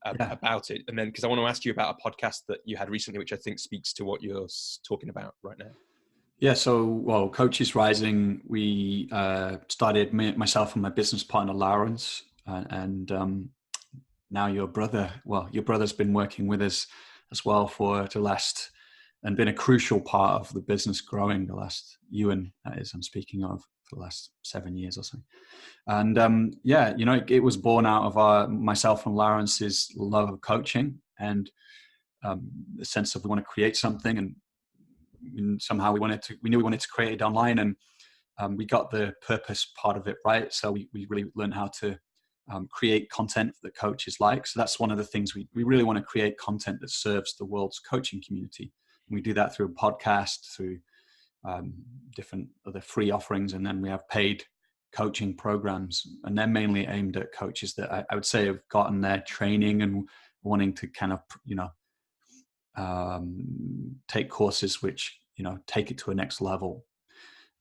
about it. And then, because I want to ask you about a podcast that you had recently, which I think speaks to what you're talking about right now. Yeah. So, Coaches Rising, we started, myself and my business partner, Lawrence, and now your brother's been working with us as well for the last, and been a crucial part of the business growing the last, Ewan, that is, I'm speaking of, for the last 7 years or so. And it was born out of myself and Lawrence's love of coaching, and the sense of we want to create something, and somehow we knew we wanted to create it online, and we got the purpose part of it right. So we really learned how to create content that coaches like. So that's one of the things we really want to create content that serves the world's coaching community. And we do that through a podcast, through different other free offerings, and then we have paid coaching programs, and they're mainly aimed at coaches that I would say have gotten their training and wanting to kind of take courses which take it to a next level.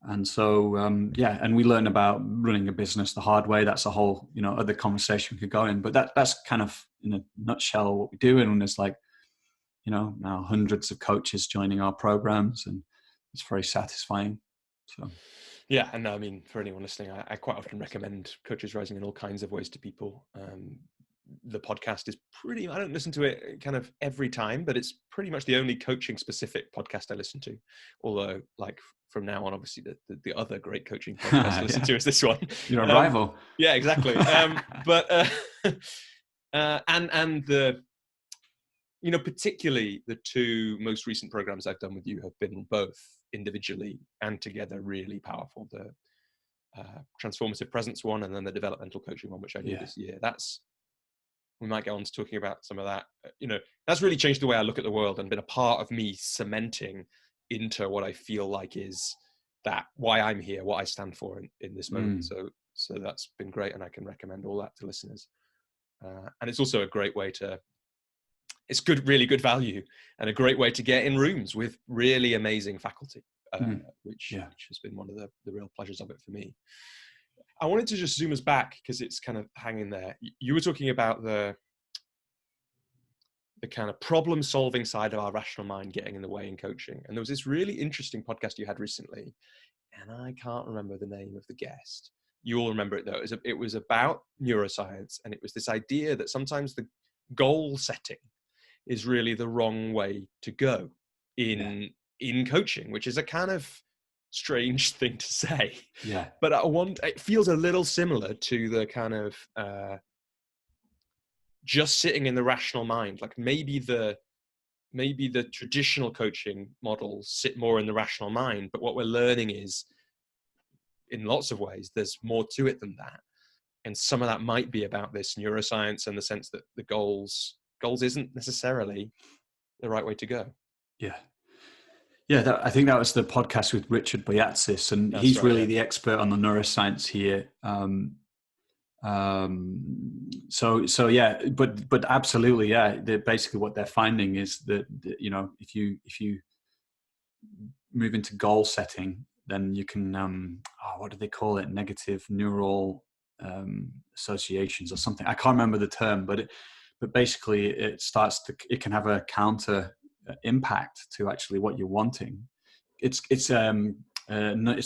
And so and we learn about running a business the hard way. That's a whole other conversation we could go in, but that's kind of in a nutshell what we do. And there's now hundreds of coaches joining our programs, and it's very satisfying. So yeah, and I mean, for anyone listening, I quite often recommend Coaches Rising in all kinds of ways to people. The podcast is I don't listen to it kind of every time, but it's pretty much the only coaching specific podcast I listen to. Although, like, from now on, obviously the other great coaching podcast to listen to is this one. You're a rival. Yeah, exactly. But and the, particularly the two most recent programs I've done with you have been both individually and together really powerful. The Transformative Presence one, and then the developmental coaching one, which I did this year. We might get on to talking about some of that. That's really changed the way I look at the world, and been a part of me cementing into what I feel like is that why I'm here, what I stand for in this moment. So that's been great, and I can recommend all that to listeners. And it's also a great way it's really good value, and a great way to get in rooms with really amazing faculty, which has been one of the real pleasures of it for me. I wanted to just zoom us back, because it's kind of hanging there. You were talking about the kind of problem solving side of our rational mind getting in the way in coaching. And there was this really interesting podcast you had recently, and I can't remember the name of the guest. You all remember it though. It was about neuroscience, and it was this idea that sometimes the goal setting is really the wrong way to go in coaching, which is a kind of strange thing to say. Yeah. But it feels a little similar to the kind of just sitting in the rational mind. Like maybe the traditional coaching models sit more in the rational mind, but what we're learning is, in lots of ways, there's more to it than that. And some of that might be about this neuroscience, and the sense that the goals isn't necessarily the right way to go. I think that was the podcast with Richard Boyatzis, and he's really the expert on the neuroscience here. But absolutely, basically what they're finding is that if you move into goal setting, then you can what do they call it? Negative neural associations or something. I can't remember the term, but basically it can have a counter impact to actually what you're wanting. It's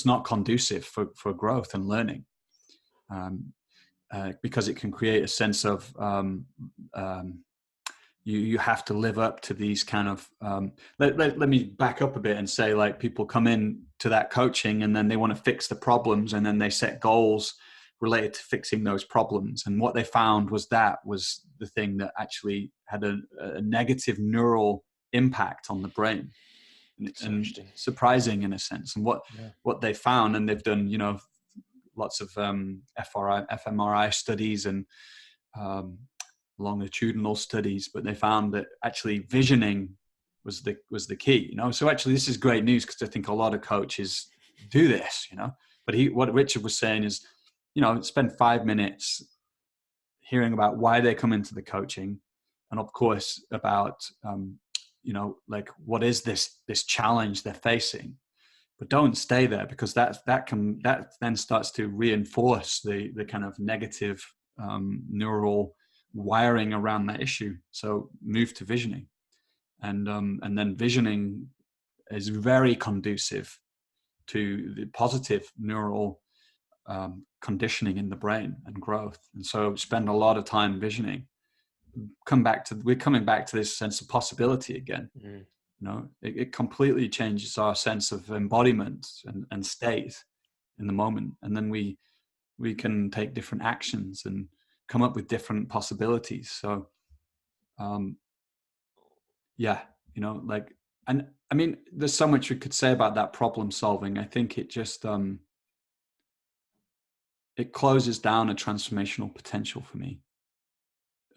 not conducive for growth and learning, because it can create a sense of you have to live up to these kind of let me back up a bit and say, like, people come in to that coaching, and then they want to fix the problems, and then they set goals related to fixing those problems. And what they found was that was the thing that actually had a negative neural impact on the brain, So and interesting. surprising in a sense. And Yeah. what they found, and they've done, lots of fMRI studies and longitudinal studies, but they found that actually visioning was the key. So actually this is great news, because I think a lot of coaches do this. But what Richard was saying is, spend 5 minutes hearing about why they come into the coaching, and of course about like what is this challenge they're facing. But don't stay there, because that then starts to reinforce the kind of negative neural wiring around that issue. So move to visioning, and then visioning is very conducive to the positive neural conditioning in the brain and growth. And so spend a lot of time visioning. We're coming back to this sense of possibility again. Mm. It completely changes our sense of embodiment and state in the moment. And then we can take different actions and come up with different possibilities. So, yeah, and I mean, there's so much we could say about that problem solving. I think it just, it closes down a transformational potential for me.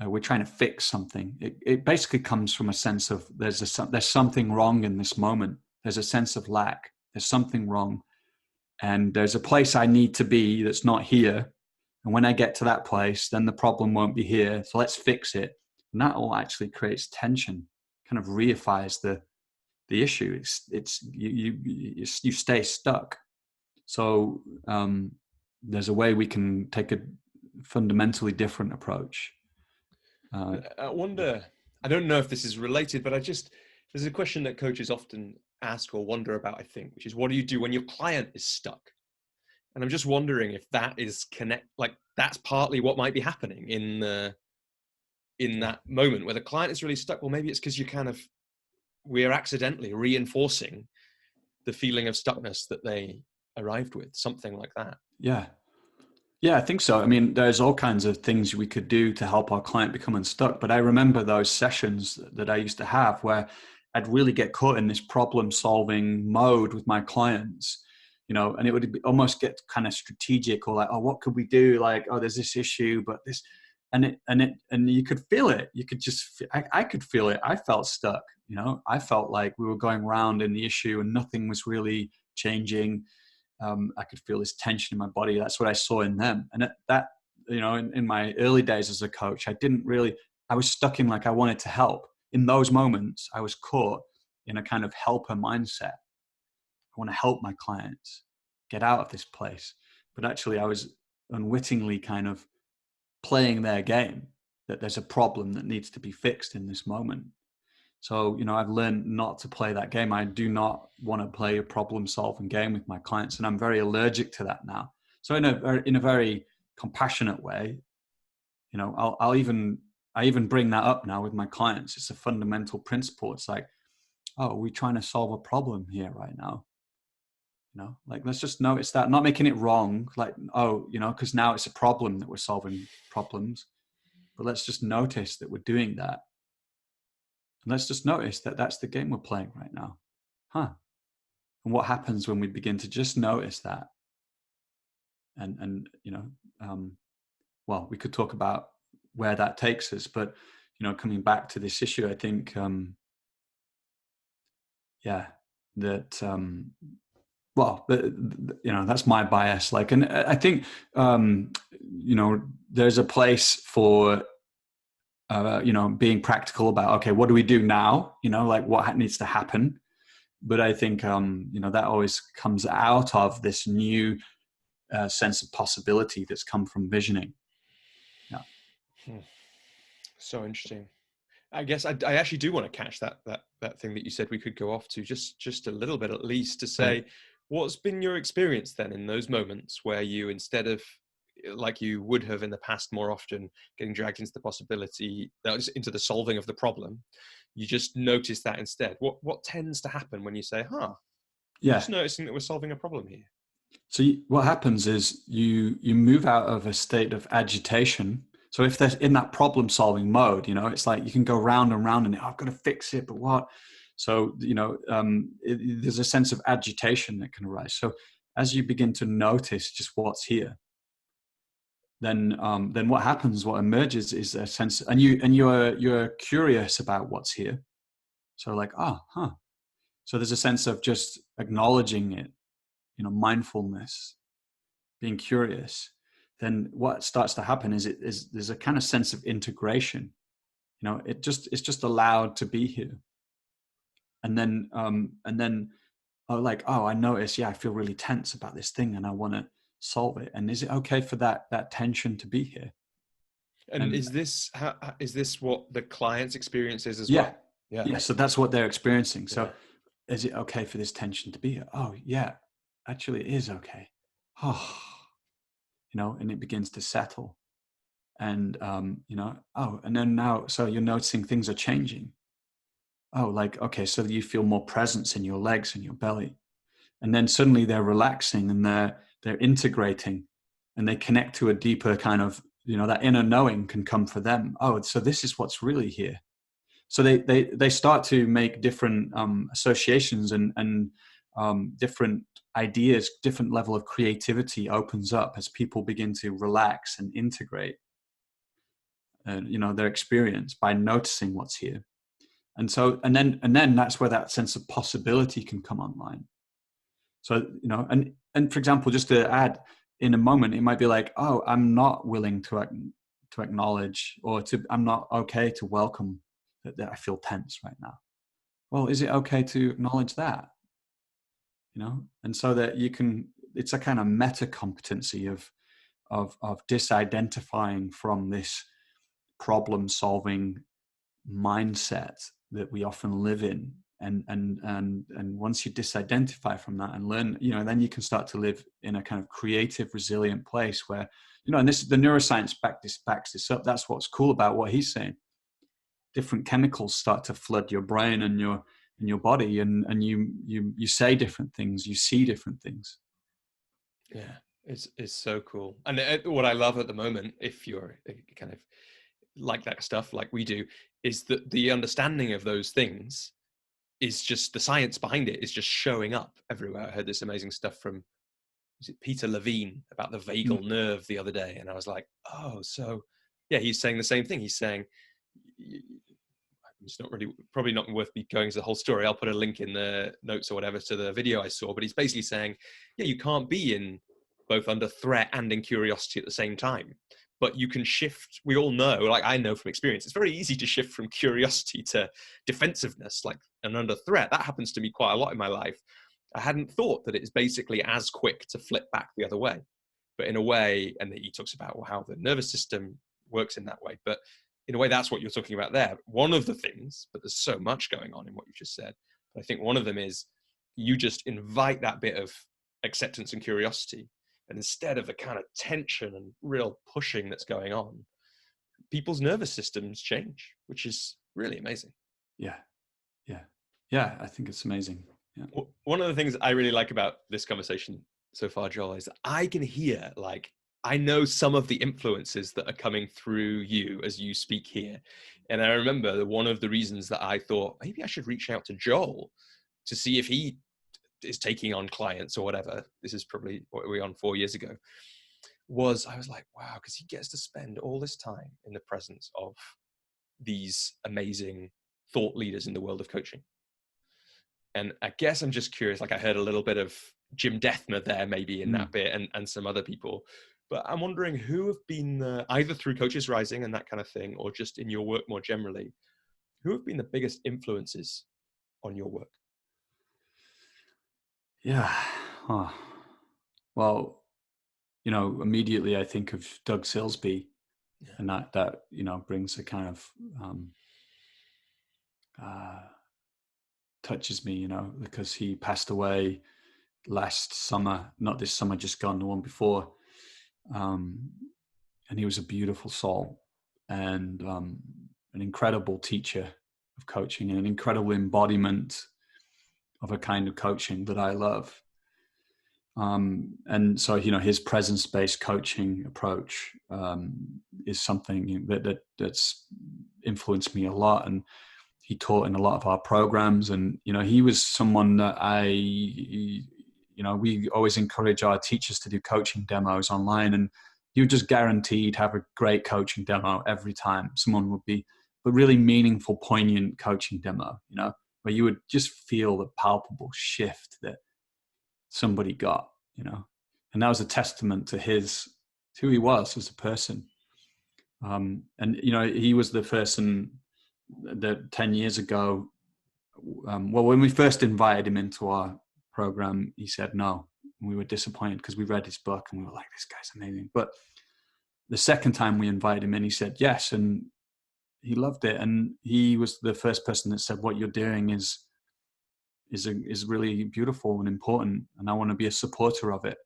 We're trying to fix something. It basically comes from a sense of there's something wrong in this moment. There's a sense of lack. There's something wrong, and there's a place I need to be that's not here. And when I get to that place, then the problem won't be here. So let's fix it. And that all actually creates tension, kind of reifies the issue. It's you stay stuck. So there's a way we can take a fundamentally different approach. I wonder, I don't know if this is related, but there's a question that coaches often ask or wonder about, I think, which is, what do you do when your client is stuck? And I'm just wondering if that is that's partly what might be happening in that moment where the client is really stuck. Well, maybe it's because we're accidentally reinforcing the feeling of stuckness that they arrived with, something like that. Yeah, I think so. I mean, there's all kinds of things we could do to help our client become unstuck. But I remember those sessions that I used to have where I'd really get caught in this problem solving mode with my clients, and it would almost get kind of strategic, or like, oh, what could we do? Like, oh, there's this issue, but this, and you could feel it. You could I could feel it. I felt stuck, I felt like we were going around in the issue and nothing was really changing. I could feel this tension in my body. That's what I saw in them. And that, in my early days as a coach, I was stuck in like I wanted to help. In those moments, I was caught in a kind of helper mindset. I want to help my clients get out of this place. But actually, I was unwittingly kind of playing their game, that there's a problem that needs to be fixed in this moment. So, I've learned not to play that game. I do not want to play a problem-solving game with my clients, and I'm very allergic to that now. So, in a very compassionate way, I even bring that up now with my clients. It's a fundamental principle. It's like, oh, are we trying to solve a problem here right now? Like, let's just notice that, not making it wrong. Like, oh, because now it's a problem that we're solving problems, but let's just notice that we're doing that. And let's just notice that that's the game we're playing right now. And what happens when we begin to just notice that? And well, we could talk about where that takes us, but, coming back to this issue, I think, that's my bias. Like, and I think, there's a place for, being practical about, okay, what do we do now? Like, what needs to happen? But I think, that always comes out of this new sense of possibility that's come from visioning. Yeah. So interesting. I guess I actually do want to catch that thing that you said we could go off to just a little bit, at least, to say, Right. what's been your experience then in those moments where you, instead of, like you would have in the past more often, getting dragged into the possibility, into the solving of the problem, you just notice that instead? What tends to happen when you say, I'm Yeah. just noticing that we're solving a problem here. So what happens is you move out of a state of agitation. So if they're in that problem solving mode, it's like you can go round and round and I've got to fix it, but what? So there's a sense of agitation that can arise. So as you begin to notice just what's here, then what happens? What emerges is a sense, and you're curious about what's here. So like, So there's a sense of just acknowledging it, mindfulness, being curious. Then what starts to happen is there's a kind of sense of integration. It's just allowed to be here. And then I notice, I feel really tense about this thing and I want to solve it. And is it okay for that tension to be here? And And is this what the client's experience is as yeah, well? Yeah. yeah. So that's what they're experiencing. So Yeah. is it okay for this tension to be here? Oh yeah, actually it is okay. Oh, and it begins to settle. And and then now, so you're noticing things are changing. Oh, like, okay, so you feel more presence in your legs and your belly. And then suddenly they're relaxing and they're integrating and they connect to a deeper kind of, that inner knowing can come for them. Oh, so this is what's really here. So they start to make different associations and different ideas, different level of creativity opens up as people begin to relax and integrate their experience by noticing what's here. And so and then that's where that sense of possibility can come online. So and for example, just to add, in a moment it might be like, oh, I'm not willing to acknowledge, or I'm not okay to welcome that I feel tense right now. Well, is it okay to acknowledge that? And so that it's a kind of meta competency of disidentifying from this problem solving mindset that we often live in. And once you disidentify from that and learn, then you can start to live in a kind of creative, resilient place where, and the neuroscience backs this up. That's what's cool about what he's saying. Different chemicals start to flood your brain and your body, and you say different things, you see different things. Yeah, it's so cool. And what I love at the moment, if you're kind of like that stuff like we do, is that the understanding of those things is just the science behind it is just showing up everywhere. I heard this amazing stuff from, was it Peter Levine, about the Mm. vagal nerve the other day, and I was like, oh, so yeah, he's saying the same thing. He's saying, it's not really, probably not worth me going into the whole story. I'll put a link in the notes or whatever to the video I saw, but he's basically saying, yeah, you can't be in both under threat and in curiosity at the same time, but you can shift. We all know, like I know from experience, it's very easy to shift from curiosity to defensiveness, like, and under threat. That happens to me quite a lot in my life. I hadn't thought that it's basically as quick to flip back the other way, but in a way, and he talks about how the nervous system works in that way, but in a way, that's what you're talking about there. One of the things, but there's so much going on in what you just said, but I think one of them is you just invite that bit of acceptance and curiosity. And instead of the kind of tension and real pushing that's going on, people's nervous systems change, which is really amazing. Yeah. Yeah. Yeah. I think it's amazing. Yeah. One of the things I really like about this conversation so far, Joel, is that I can hear, like, I know some of the influences that are coming through you as you speak here. And I remember that one of the reasons that I thought maybe I should reach out to Joel to see if he is taking on clients or whatever. This is probably what we were on 4 years ago. I was like, wow, because he gets to spend all this time in the presence of these amazing thought leaders in the world of coaching. And I guess I'm just curious, like I heard a little bit of Jim Dethmer there maybe in that bit, and some other people. But I'm wondering who have been, either through Coaches Rising and that kind of thing, or just in your work more generally, who have been the biggest influences on your work? Yeah. Oh. Well, immediately I think of Doug Silsby, Yeah. and that brings a kind of touches me, because he passed away last summer, not this summer, just gone, the one before. And he was a beautiful soul, and an incredible teacher of coaching, and an incredible embodiment of a kind of coaching that I love. And so, his presence-based coaching approach is something that's influenced me a lot. And he taught in a lot of our programs. And, he was someone that we always encourage our teachers to do coaching demos online. And you just guaranteed have a great coaching demo every time. Someone would be a really meaningful, poignant coaching demo, where you would just feel the palpable shift that somebody got, and that was a testament to who he was as a person. And he was the person that 10 years ago, when we first invited him into our program, he said no. We were disappointed because we read his book and we were like, this guy's amazing. But the second time we invited him in, he said yes, and he loved it. And he was the first person that said, what you're doing is really beautiful and important, and I want to be a supporter of it.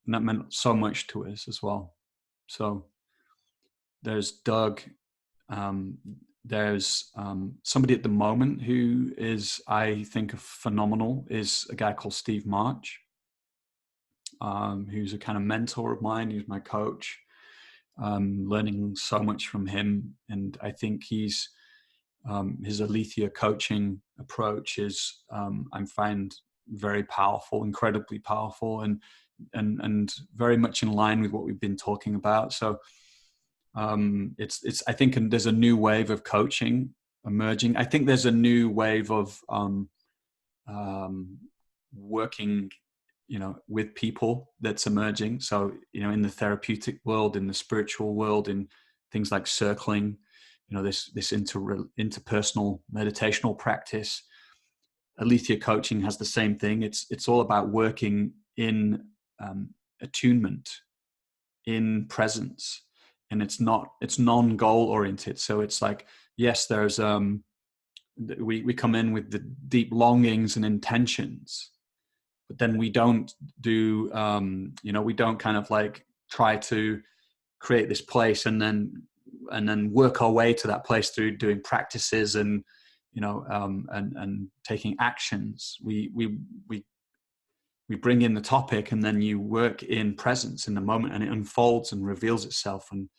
And that meant so much to us as well. So there's Doug. There's somebody at the moment who is, I think, phenomenal, is a guy called Steve March, who's a kind of mentor of mine. He's my coach. Learning so much from him. And I think his Alethea coaching approach is, I find very powerful, incredibly powerful, and very much in line with what we've been talking about. So it's I think there's a new wave of coaching emerging. I think there's a new wave of working, with people that's emerging. So, in the therapeutic world, in the spiritual world, in things like circling, this interpersonal meditational practice. Alethea coaching has the same thing. It's all about working in attunement, in presence, and it's non-goal oriented. So it's like, yes, there's we come in with the deep longings and intentions, but then we don't do we don't kind of like try to create this place and then work our way to that place through doing practices and and taking actions. We bring in the topic, and then you work in presence in the moment, and it unfolds and reveals itself. And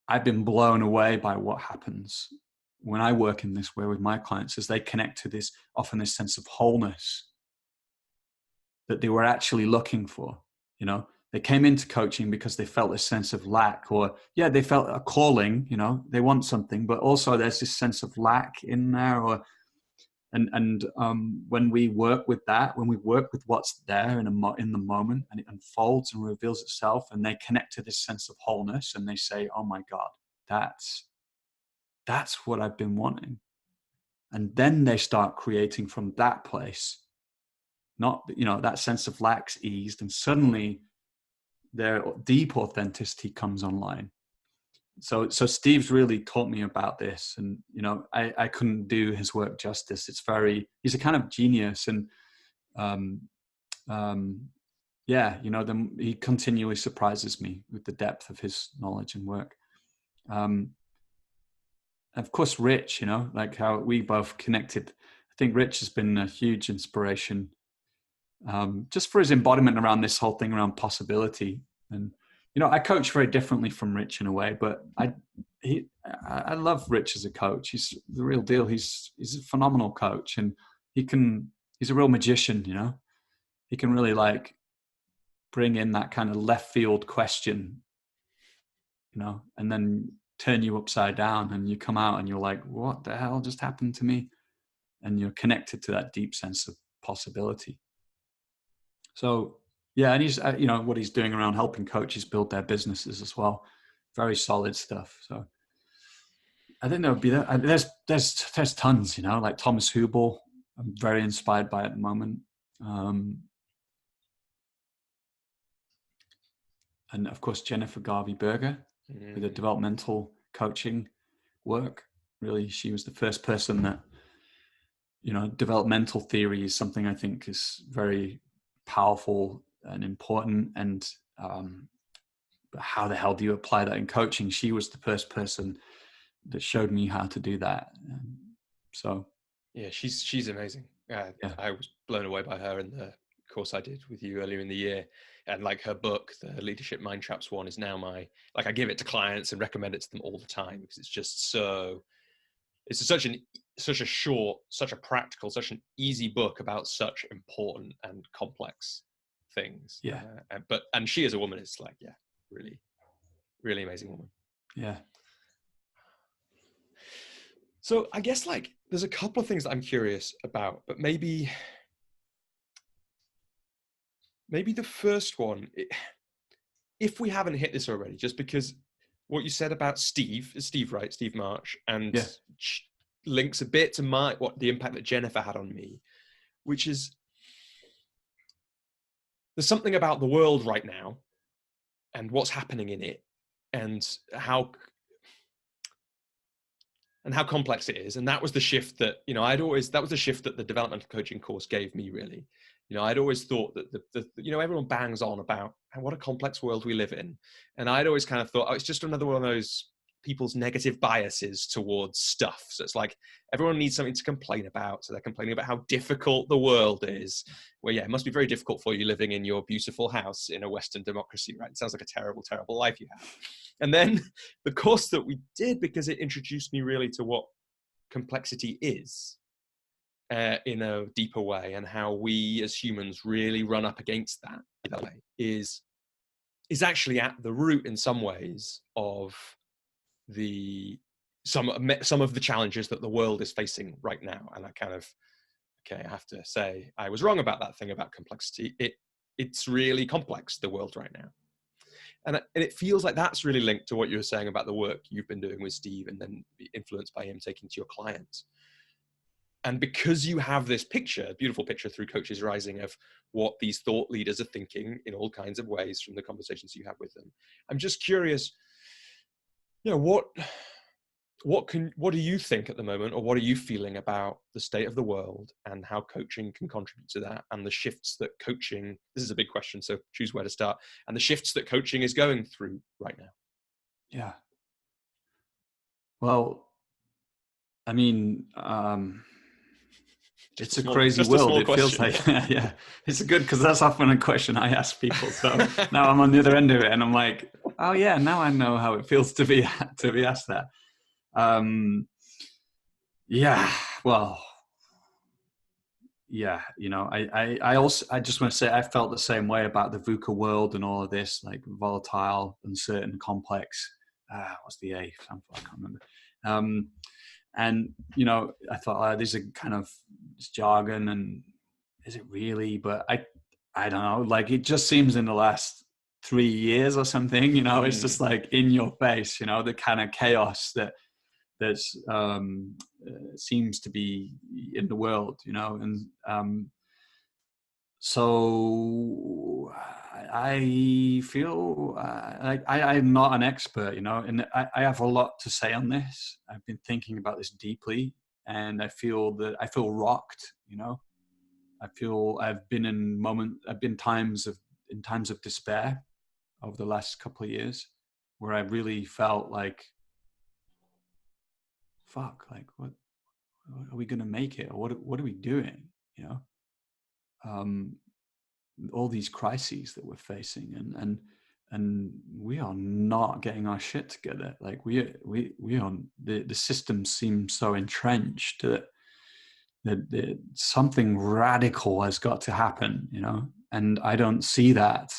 I've been blown away by what happens when I work in this way with my clients, as they connect to this, often this sense of wholeness that they were actually looking for. They came into coaching because they felt a sense of lack, or they felt a calling, they want something, but also there's this sense of lack in there. And when we work with that, when we work with what's there in the moment, and it unfolds and reveals itself, and they connect to this sense of wholeness, and they say, oh my God, that's what I've been wanting. And then they start creating from that place, not, that sense of lack's eased, and suddenly their deep authenticity comes online. So Steve's really taught me about this, and I couldn't do his work justice. He's a kind of genius, and he continually surprises me with the depth of his knowledge and work. Of course, Rich, like how we both connected. I think Rich has been a huge inspiration, just for his embodiment around this whole thing around possibility. And I coach very differently from Rich in a way, but I love Rich as a coach. He's the real deal. He's a phenomenal coach, and he's a real magician. He can really like bring in that kind of left field question, and then turn you upside down, and you come out and you're like, what the hell just happened to me? And you're connected to that deep sense of possibility. So yeah, and he's what he's doing around helping coaches build their businesses as well. Very solid stuff. So I think there would be that. There's tons, like Thomas Hubel. I'm very inspired by at the moment. And of course, Jennifer Garvey-Berger with the developmental coaching work. Really, she was the first person that, developmental theory is something I think is very powerful and important. And but how the hell do you apply that in coaching? She was the first person that showed me how to do that. So Yeah, she's amazing. Yeah. I was blown away by her in the course I did with you earlier in the year, and like her book, the Leadership Mind Traps one, is now my, like, I give it to clients and recommend it to them all the time because it's just so, it's such a short, such a practical, such an easy book about such important and complex things. Yeah. And she as a woman is like, yeah, really, really amazing woman. Yeah. So I guess like there's a couple of things that I'm curious about, but maybe the first one, if we haven't hit this already, just because what you said about Steve, is Steve right? Steve March, and Yeah. links a bit to what the impact that Jennifer had on me, which is there's something about the world right now and what's happening in it, and how complex it is. And that was the shift that, that was the shift that the developmental coaching course gave me, really. I'd always thought that everyone bangs on about what a complex world we live in. And I'd always kind of thought, oh, it's just another one of those people's negative biases towards stuff. So it's like everyone needs something to complain about. So they're complaining about how difficult the world is. Well, yeah, it must be very difficult for you living in your beautiful house in a Western democracy, right? It sounds like a terrible, terrible life you have. And then the course that we did, because it introduced me really to what complexity is in a deeper way, and how we as humans really run up against that way, is actually at the root in some ways of some of the challenges that the world is facing right now. And I have to say I was wrong about that thing about complexity. It's really complex, the world right now. And it feels like that's really linked to what you were saying about the work you've been doing with Steve, and then be influenced by him taking to your clients. And because you have this picture, beautiful picture through Coaches Rising, of what these thought leaders are thinking in all kinds of ways from the conversations you have with them, I'm just curious, what do you think at the moment, or what are you feeling about the state of the world and how coaching can contribute to that, and the shifts that coaching, this is a big question, so choose where to start, and the shifts that coaching is going through right now? Yeah. Well, I mean, it's a crazy world. It feels like, yeah, it's good, because that's often a question I ask people. So now I'm on the other end of it, and I'm like, oh yeah, now I know how it feels to be asked that. Yeah, well, yeah, I just want to say I felt the same way about the VUCA world and all of this, like volatile, uncertain, complex. What's the A? I can't remember. And I thought, these are kind of jargon, and is it really? But I don't know. Like, it just seems in the last 3 years or something, it's just like in your face, the kind of chaos that's seems to be in the world, and so I feel like I'm not an expert, and I have a lot to say on this. I've been thinking about this deeply, and I feel rocked, I've been in times of despair over the last couple of years, where I really felt like, fuck, like what are we going to make it? Or what are we doing? All these crises that we're facing, and we are not getting our shit together. Like we are, the system seems so entrenched that something radical has got to happen, and I don't see that.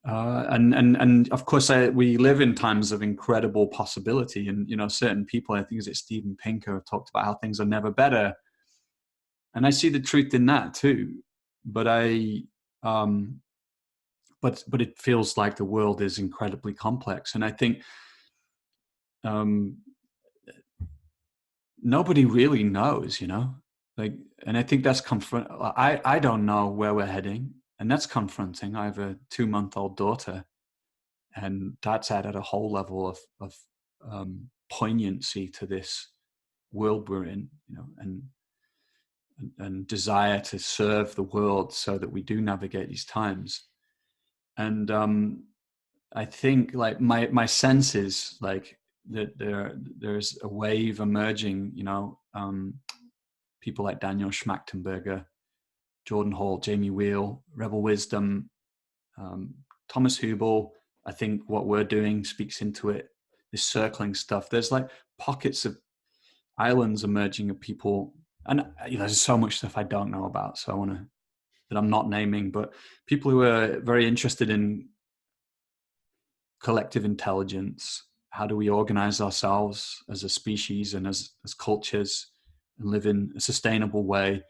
And of course, we live in times of incredible possibility, and certain people, I think, is it Steven Pinker, have talked about how things are never better, and I see the truth in that too. But but it feels like the world is incredibly complex, and I think nobody really knows, like, and I think that's I don't know where we're heading, and that's confronting. I have a 2-month-old daughter, and that's added a whole level of poignancy to this world we're in, and desire to serve the world so that we do navigate these times. And I think, like, my sense is like that there's a wave emerging, people like Daniel Schmachtenberger, Jordan Hall, Jamie Wheel, Rebel Wisdom, Thomas Hubel. I think what we're doing speaks into it. This circling stuff. There's like pockets of islands emerging of people, and there's so much stuff I don't know about. So I want to that I'm not naming, but people who are very interested in collective intelligence. How do we organize ourselves as a species and as cultures and live in a sustainable way?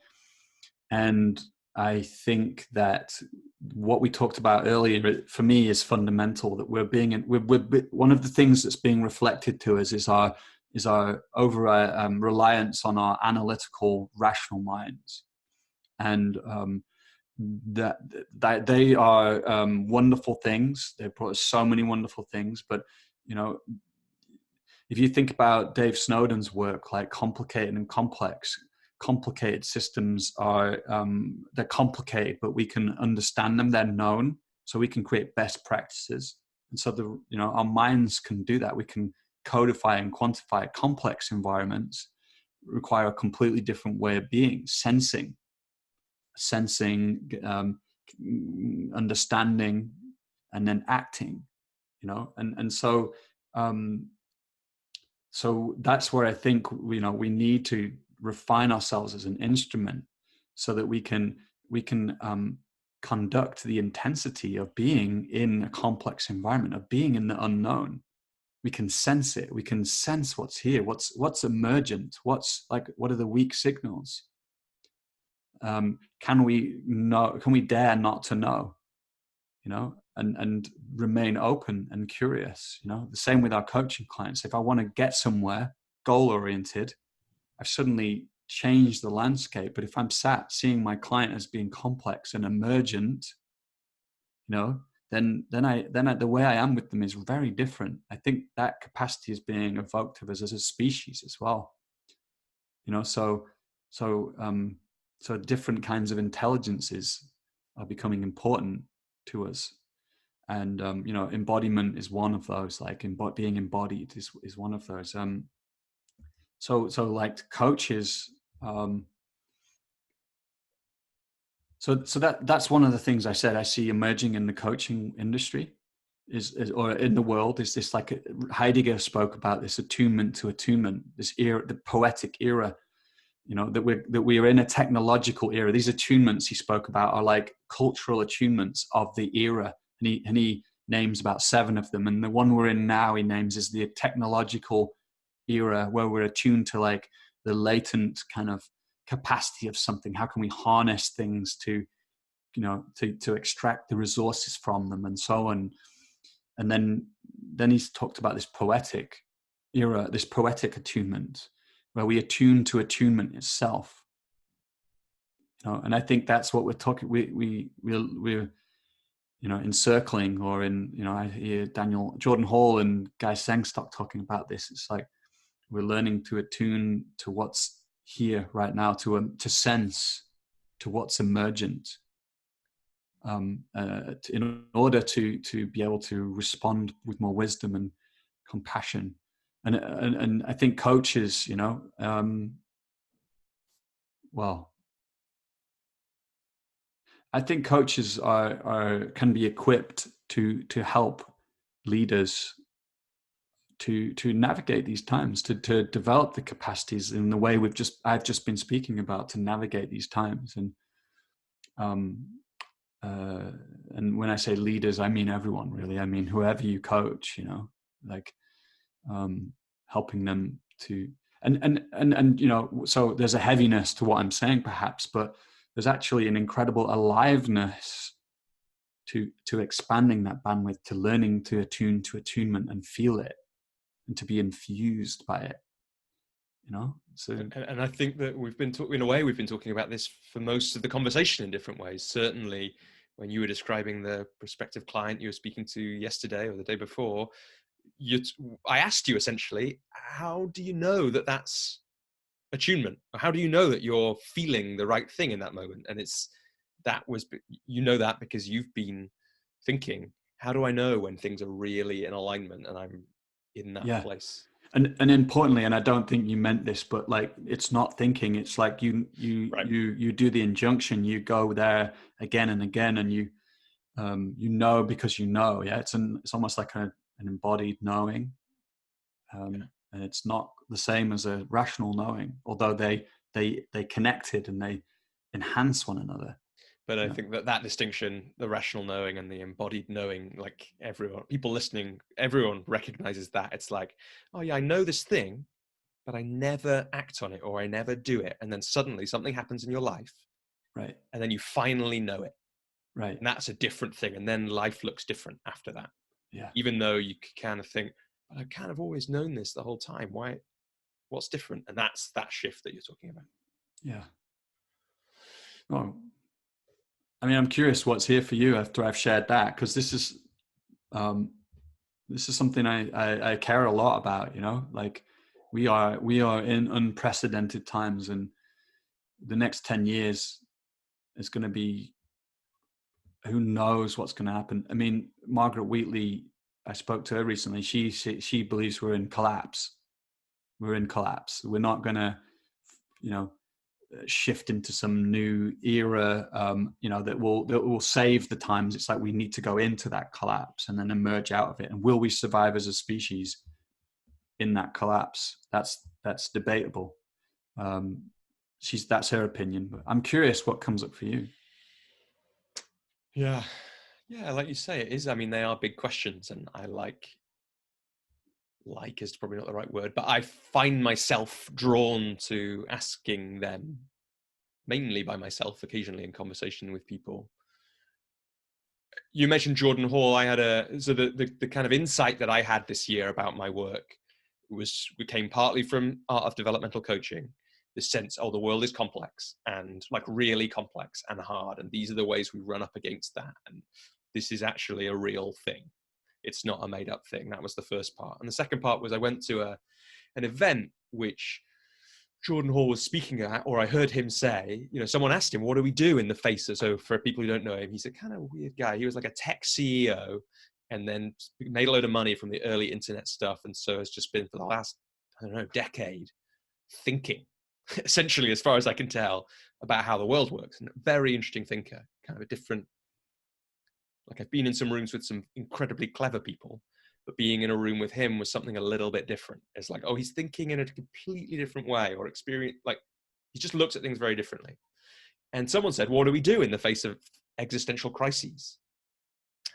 And I think that what we talked about earlier, for me, is fundamental. That we're one of the things that's being reflected to us is our over reliance on our analytical, rational minds, and that they are wonderful things. They brought us so many wonderful things, but if you think about Dave Snowden's work, like complicated and complex. Complicated systems are they're complicated, but we can understand them. They're known, so we can create best practices. And so our minds can do that. We can codify and quantify complex environments. Require a completely different way of being, sensing, understanding, and then acting. And so that's where I think we need to refine ourselves as an instrument, so that we can conduct the intensity of being in a complex environment, of being in the unknown. We can sense it. We can sense what's here, what's emergent, what are the weak signals. Can we dare not to know, and remain open and curious. The same with our coaching clients. If I want to get somewhere goal oriented, I've suddenly changed the landscape. But if I'm sat seeing my client as being complex and emergent, then the way I am with them is very different. I think that capacity is being evoked of us as a species as well. So different kinds of intelligences are becoming important to us. And embodiment is one of those. Like being embodied is one of those. So like coaches. So that's one of the things I said I see emerging in the coaching industry, is or in the world, is this, like Heidegger spoke about this attunement to attunement, this era, the poetic era. That we are in a technological era. These attunements he spoke about are like cultural attunements of the era, and he names about 7 of them. And the one we're in now, he names is the technological era, where we're attuned to like the latent kind of capacity of something. How can we harness things to extract the resources from them, and so on. And then he's talked about this poetic era, this poetic attunement, where we attune to attunement itself. And I think that's what we're talking. We're encircling, or in I hear Jordan Hall and Guy Sengstock talking about this. It's like we're learning to attune to what's here right now, to sense to what's emergent, in order to be able to respond with more wisdom and compassion. And I think coaches, I think coaches can be equipped to help leaders to navigate these times, to develop the capacities in the way I've just been speaking about, to navigate these times. And when I say leaders, I mean everyone, really. I mean whoever you coach, helping them to, and so there's a heaviness to what I'm saying, perhaps, but there's actually an incredible aliveness to expanding that bandwidth, to learning to attune to attunement and feel it, and to be infused by it. So, and I think that we've been talking about this for most of the conversation in different ways. Certainly, when you were describing the prospective client you were speaking to yesterday or the day before, I asked you essentially, how do you know that that's attunement? Or how do you know that you're feeling the right thing in that moment? And that because you've been thinking, how do I know when things are really in alignment and I'm in that place? And importantly, and I don't think you meant this, but like, it's not thinking. It's like Right. you do the injunction. You go there again and again, and you know because you know. Yeah, it's almost like an embodied knowing, and it's not the same as a rational knowing, although they connected and they enhance one another. But I Yeah, think that distinction, the rational knowing and the embodied knowing, like everyone, people listening, everyone recognizes that. It's like, oh yeah, I know this thing, but I never act on it or I never do it. And then suddenly something happens in your life right, and then you finally know it. right. And that's a different thing. And then life looks different after that. Yeah, Even though you kind of think, but I've kind of always known this the whole time. What's different? And that's that shift that you're talking about. yeah. Well, I mean, I'm curious what's here for you after I've shared that, because um, this is something I care a lot about. You know, like we are in unprecedented times, and the next 10 years is going to be, who knows what's going to happen. I mean, Margaret Wheatley, I spoke to her recently. She believes we're in collapse. We're in collapse. We're not going to, you know, shift into some new era, that will save the times. It's like we need to go into that collapse and then emerge out of it. And will we survive as a species in that collapse? That's debatable. That's her opinion, but I'm curious what comes up for you. Yeah. Yeah, like you say, it is. I mean, they are big questions, and I like is probably not the right word, but I find myself drawn to asking them, mainly by myself, occasionally in conversation with people. You mentioned Jordan Hall. I had the kind of insight that I had this year about my work we came partly from art of developmental coaching, this sense, oh, the world is complex and like really complex and hard, and these are the ways we run up against that, and this is actually a real thing. It's not a made up thing. That was the first part. And the second part was I went to an event which Jordan Hall was speaking at, or I heard him say, someone asked him, what do we do in the face of, so for people who don't know him, he's a kind of weird guy. He was like a tech CEO and then made a load of money from the early internet stuff. And so has just been for the last, I don't know, decade thinking, essentially, as far as I can tell, about how the world works. And a very interesting thinker, kind of a different, like I've been in some rooms with some incredibly clever people, but being in a room with him was something a little bit different. It's like, oh, he's thinking in a completely different way, or experience, like he just looks at things very differently. And someone said, what do we do in the face of existential crises?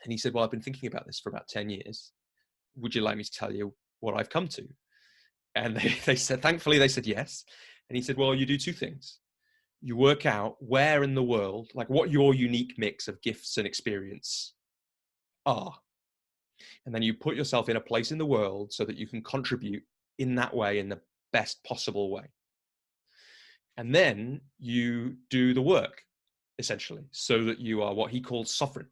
And he said, well, I've been thinking about this for about 10 years. Would you like me to tell you what I've come to? And they said, thankfully, they said yes. And he said, well, you do two things. You work out where in the world, like what your unique mix of gifts and experience are. And then you put yourself in a place in the world so that you can contribute in that way, in the best possible way. And then you do the work, essentially, so that you are what he calls sovereign.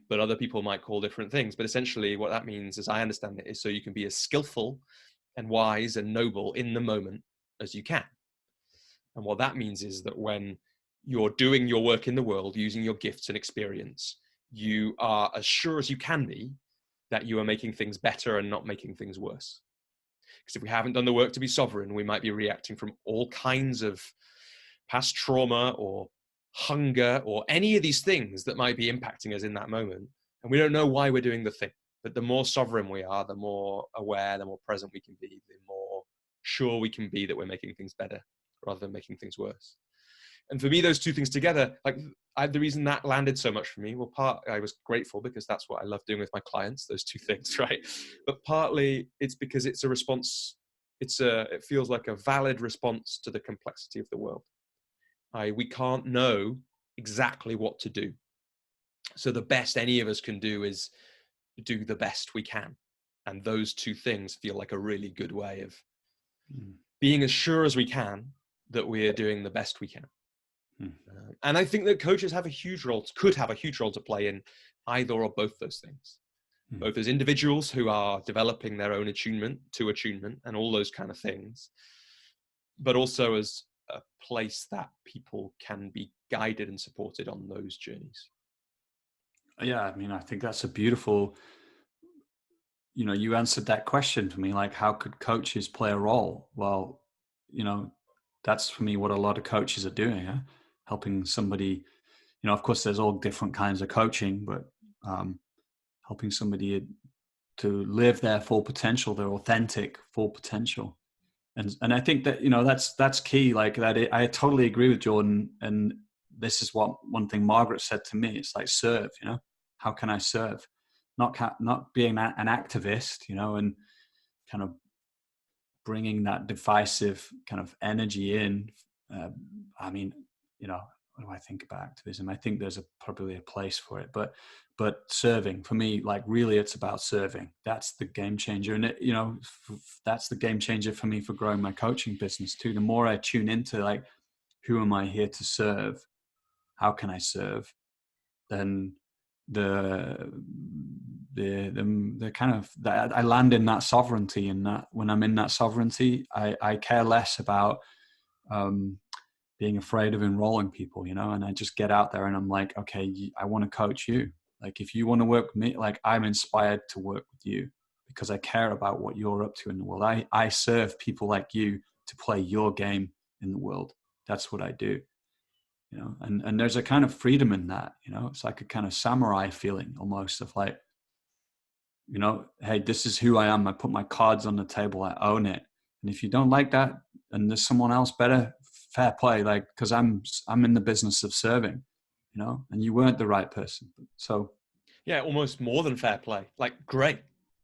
But other people might call different things. But essentially what that means, as I understand it, is so you can be as skillful and wise and noble in the moment as you can. And what that means is that when you're doing your work in the world, using your gifts and experience, you are as sure as you can be that you are making things better and not making things worse. Because if we haven't done the work to be sovereign, we might be reacting from all kinds of past trauma or hunger or any of these things that might be impacting us in that moment. And we don't know why we're doing the thing. But the more sovereign we are, the more aware, the more present we can be, the more sure we can be that we're making things better rather than making things worse. And for me, those two things together, like the reason that landed so much for me, well, I was grateful because that's what I love doing with my clients, those two things, right? But partly it's because it's a response. It feels like a valid response to the complexity of the world. We can't know exactly what to do. So the best any of us can do is do the best we can. And those two things feel like a really good way of being as sure as we can that we're doing the best we can. And I think that coaches could have a huge role to play in either or both those things, both as individuals who are developing their own attunement and all those kind of things, but also as a place that people can be guided and supported on those journeys. Yeah, I mean, I think that's a beautiful, you answered that question for me, like, how could coaches play a role? Well, that's for me what a lot of coaches are doing, huh? Helping somebody, of course there's all different kinds of coaching, but helping somebody to live their full potential, their authentic full potential. And I think that, that's key. Like that, I totally agree with Jordan. And this is what one thing Margaret said to me. It's like, serve, how can I serve? Not being an activist, and kind of bringing that divisive kind of energy in. I mean, what do I think about activism? I think there's probably a place for it, but serving for me, like really it's about serving. That's the game changer. And that's the game changer for me for growing my coaching business too. The more I tune into like, who am I here to serve? How can I serve? Then the kind of that I land in that sovereignty, and that when I'm in that sovereignty, I care less about being afraid of enrolling people, and I just get out there and I'm like, okay, I want to coach you. Like, if you want to work with me, like, I'm inspired to work with you because I care about what you're up to in the world. I serve people like you to play your game in the world. That's what I do, and there's a kind of freedom in that, it's like a kind of samurai feeling almost of like, hey, this is who I am. I put my cards on the table. I own it. And if you don't like that and there's someone else better, fair play. Like, cause I'm in the business of serving, and you weren't the right person. So yeah, almost more than fair play. Like, great.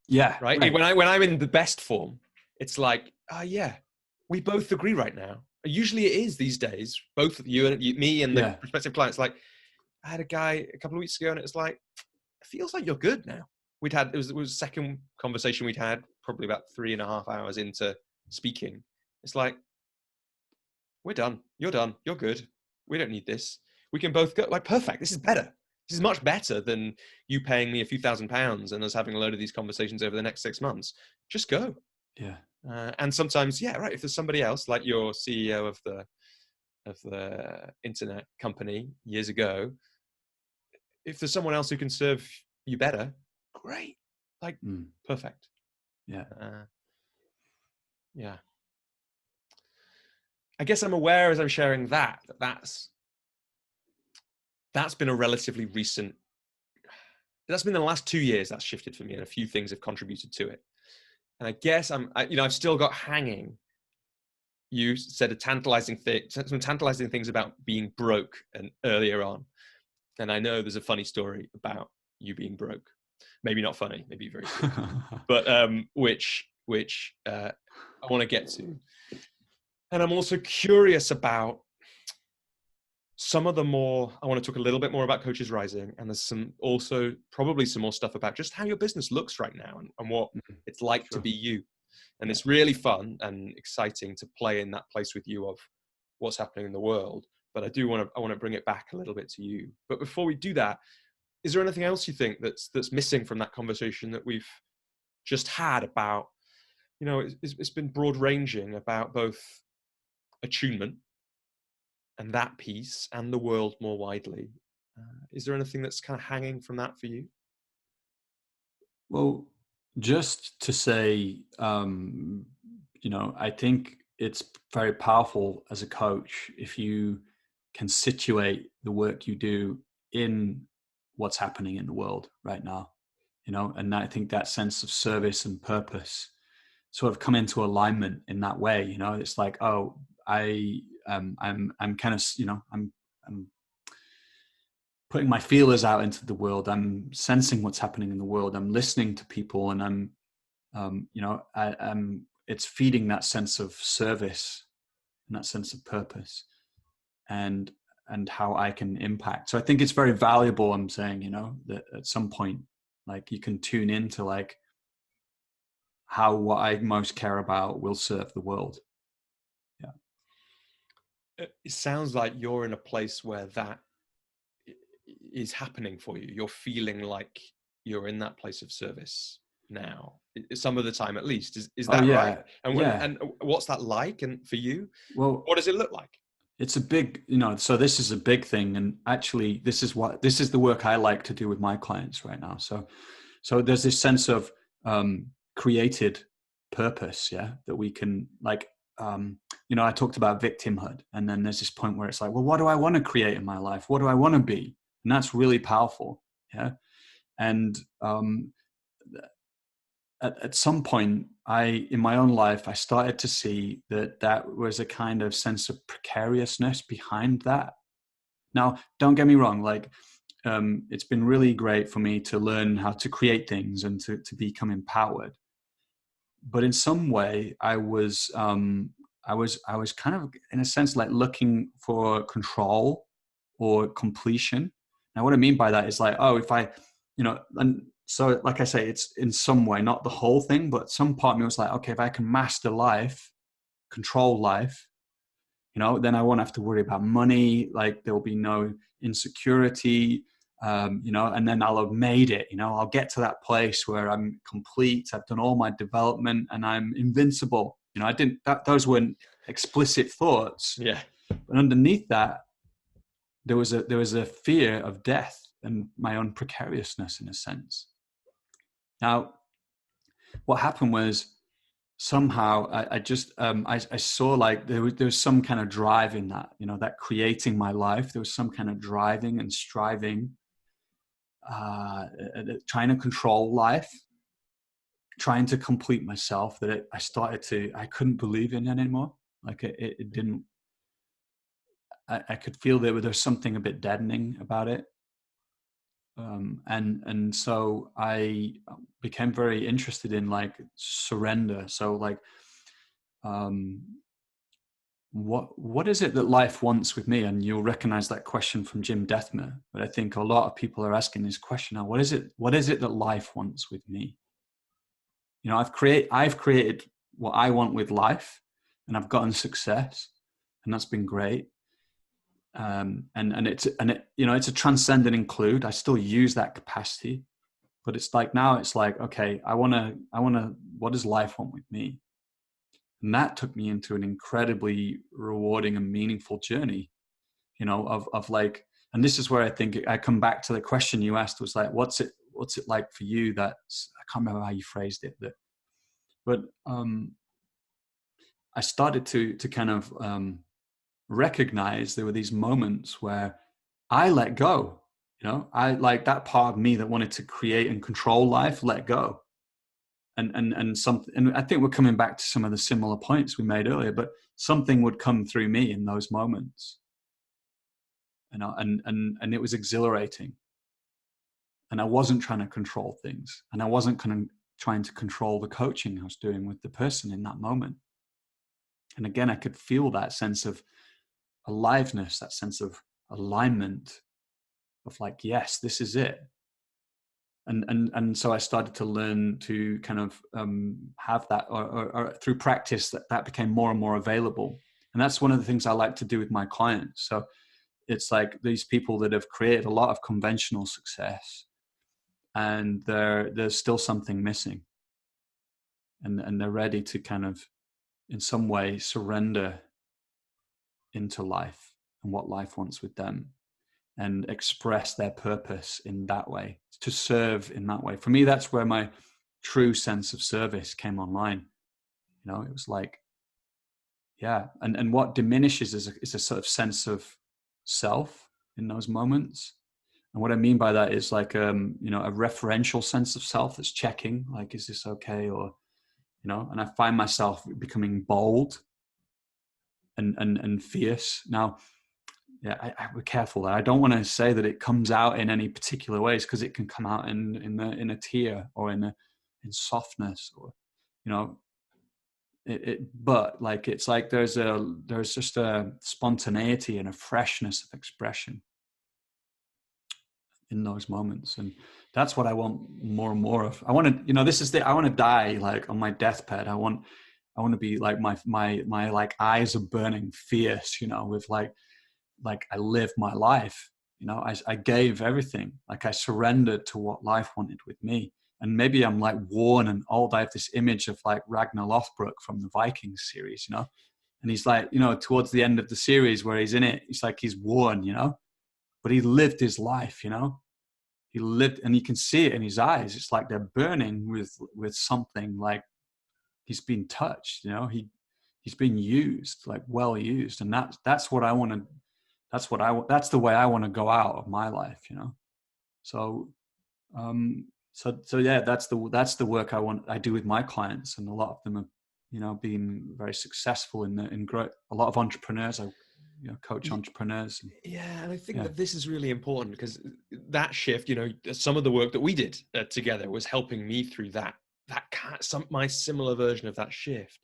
Yeah. Right. When I'm in the best form, it's like, yeah, we both agree right now. Usually it is these days, both you and me and the prospective clients. Like, I had a guy a couple of weeks ago and it was like, it feels like you're good now. It was the second conversation we'd had, probably about 3.5 hours into speaking. It's like, we're done. You're done. You're good. We don't need this. We can both go. Like, perfect. This is better. This is much better than you paying me a few £1,000s and us having a load of these conversations over the next 6 months. Just go. Yeah. And sometimes, right. If there's somebody else, like your CEO of the internet company years ago, if there's someone else who can serve you better, great. Like, perfect. Yeah. Yeah. I guess I'm aware as I'm sharing that's been a relatively recent, that's been in the last 2 years that's shifted for me, and a few things have contributed to it. And I guess I've still got hanging. You said some tantalizing things about being broke and earlier on. And I know there's a funny story about you being broke. Maybe not funny, maybe very serious, but which I want to get to. And I'm also curious about some of the more, I want to talk a little bit more about Coaches Rising, and there's probably some more stuff about just how your business looks right now and what it's like to be you. And it's really fun and exciting to play in that place with you of what's happening in the world. But I want to bring it back a little bit to you. But before we do that, is there anything else you think that's missing from that conversation that we've just had about, it's been broad ranging about both attunement and that piece and the world more widely. Is there anything that's kind of hanging from that for you? Well, just to say, I think it's very powerful as a coach if you can situate the work you do in what's happening in the world right now, and I think that sense of service and purpose sort of come into alignment in that way. It's like, oh, I'm kind of, I'm putting my feelers out into the world. I'm sensing what's happening in the world. I'm listening to people, and it's feeding that sense of service and that sense of purpose and how I can impact. So I think it's very valuable. I'm saying, that at some point, like, you can tune into like how what I most care about will serve the world. Yeah. It sounds like you're in a place where that is happening for you. You're feeling like you're in that place of service now, some of the time at least. Is that right? And what's that like? And for you, well, what does it look like? It's a big, so this is a big thing. And actually this is the work I like to do with my clients right now. So there's this sense of created purpose, yeah, that we can like, I talked about victimhood, and then there's this point where it's like, well, what do I want to create in my life? What do I want to be? And that's really powerful. Yeah. And at some point in my own life, I started to see that was a kind of sense of precariousness behind that. Now, don't get me wrong, like, it's been really great for me to learn how to create things and to become empowered. But in some way, I was kind of, in a sense, like looking for control or completion. Now, what I mean by that is like, oh, if I, and so like I say, it's in some way, not the whole thing, but some part of me was like, okay, if I can master life, control life, then I won't have to worry about money. Like there'll be no insecurity, and then I'll have made it, I'll get to that place where I'm complete. I've done all my development and I'm invincible. Those weren't explicit thoughts. Yeah. But underneath that, there was a fear of death and my own precariousness in a sense. Now, what happened was, somehow I just I saw like there was some kind of drive in that, that creating my life. There was some kind of driving and striving, trying to control life, trying to complete myself, that I couldn't believe in it anymore. Like it didn't, I could feel there was something a bit deadening about it. And so I became very interested in like surrender. So like, what is it that life wants with me? And you'll recognize that question from Jim Deathmer. But I think a lot of people are asking this question now: what is it that life wants with me? I've created what I want with life, and I've gotten success, and that's been great. And it's a transcend and include. I still use that capacity, but it's like now it's like, okay, I want to. What does life want with me? And that took me into an incredibly rewarding and meaningful journey, of like, and this is where I think I come back to the question you asked, was like, what's it like for you? I can't remember how you phrased it, but I started to kind of recognize there were these moments where I let go. I like that part of me that wanted to create and control life, let go. And something, and I think we're coming back to some of the similar points we made earlier, but something would come through me in those moments, and it was exhilarating. And I wasn't trying to control things, and I wasn't trying to control the coaching I was doing with the person in that moment. And again, I could feel that sense of aliveness, that sense of alignment, of like, yes, this is it. And so I started to learn to kind of have that, or through practice, that became more and more available. And that's one of the things I like to do with my clients. So it's like these people that have created a lot of conventional success, and there's still something missing, and they're ready to kind of, in some way, surrender into life and what life wants with them, and express their purpose in that way, to serve in that way. For me, that's where my true sense of service came online. It was like, yeah. And what diminishes is a sort of sense of self in those moments. And what I mean by that is like, a referential sense of self that's checking, like, is this okay? Or, and I find myself becoming bold and fierce. Now, yeah, we're careful there. I don't want to say that it comes out in any particular ways, because it can come out in a tear, or in softness, or but like, it's like there's just a spontaneity and a freshness of expression in those moments. And that's what I want more and more of. I want to, I want to die like on my deathbed. I want to be like, my like eyes are burning fierce, with like I lived my life, I gave everything. Like I surrendered to what life wanted with me. And maybe I'm like worn and old. I have this image of like Ragnar Lothbrok from the Vikings series, and he's like, towards the end of the series where he's in it, it's like he's worn, but he lived his life, he lived, and you can see it in his eyes. It's like they're burning with something, like he's been touched, you know, he's been used, like well used. And that's what I want to, that's the way I want to go out of my life, you know? So, so yeah, that's the work I do with my clients. And a lot of them have, you know, been very successful in growth. A lot of entrepreneurs, I, you know, coach entrepreneurs. And, yeah, and I think yeah. that this is really important, because that shift, you know, some of the work that we did together was helping me through my similar version of that shift.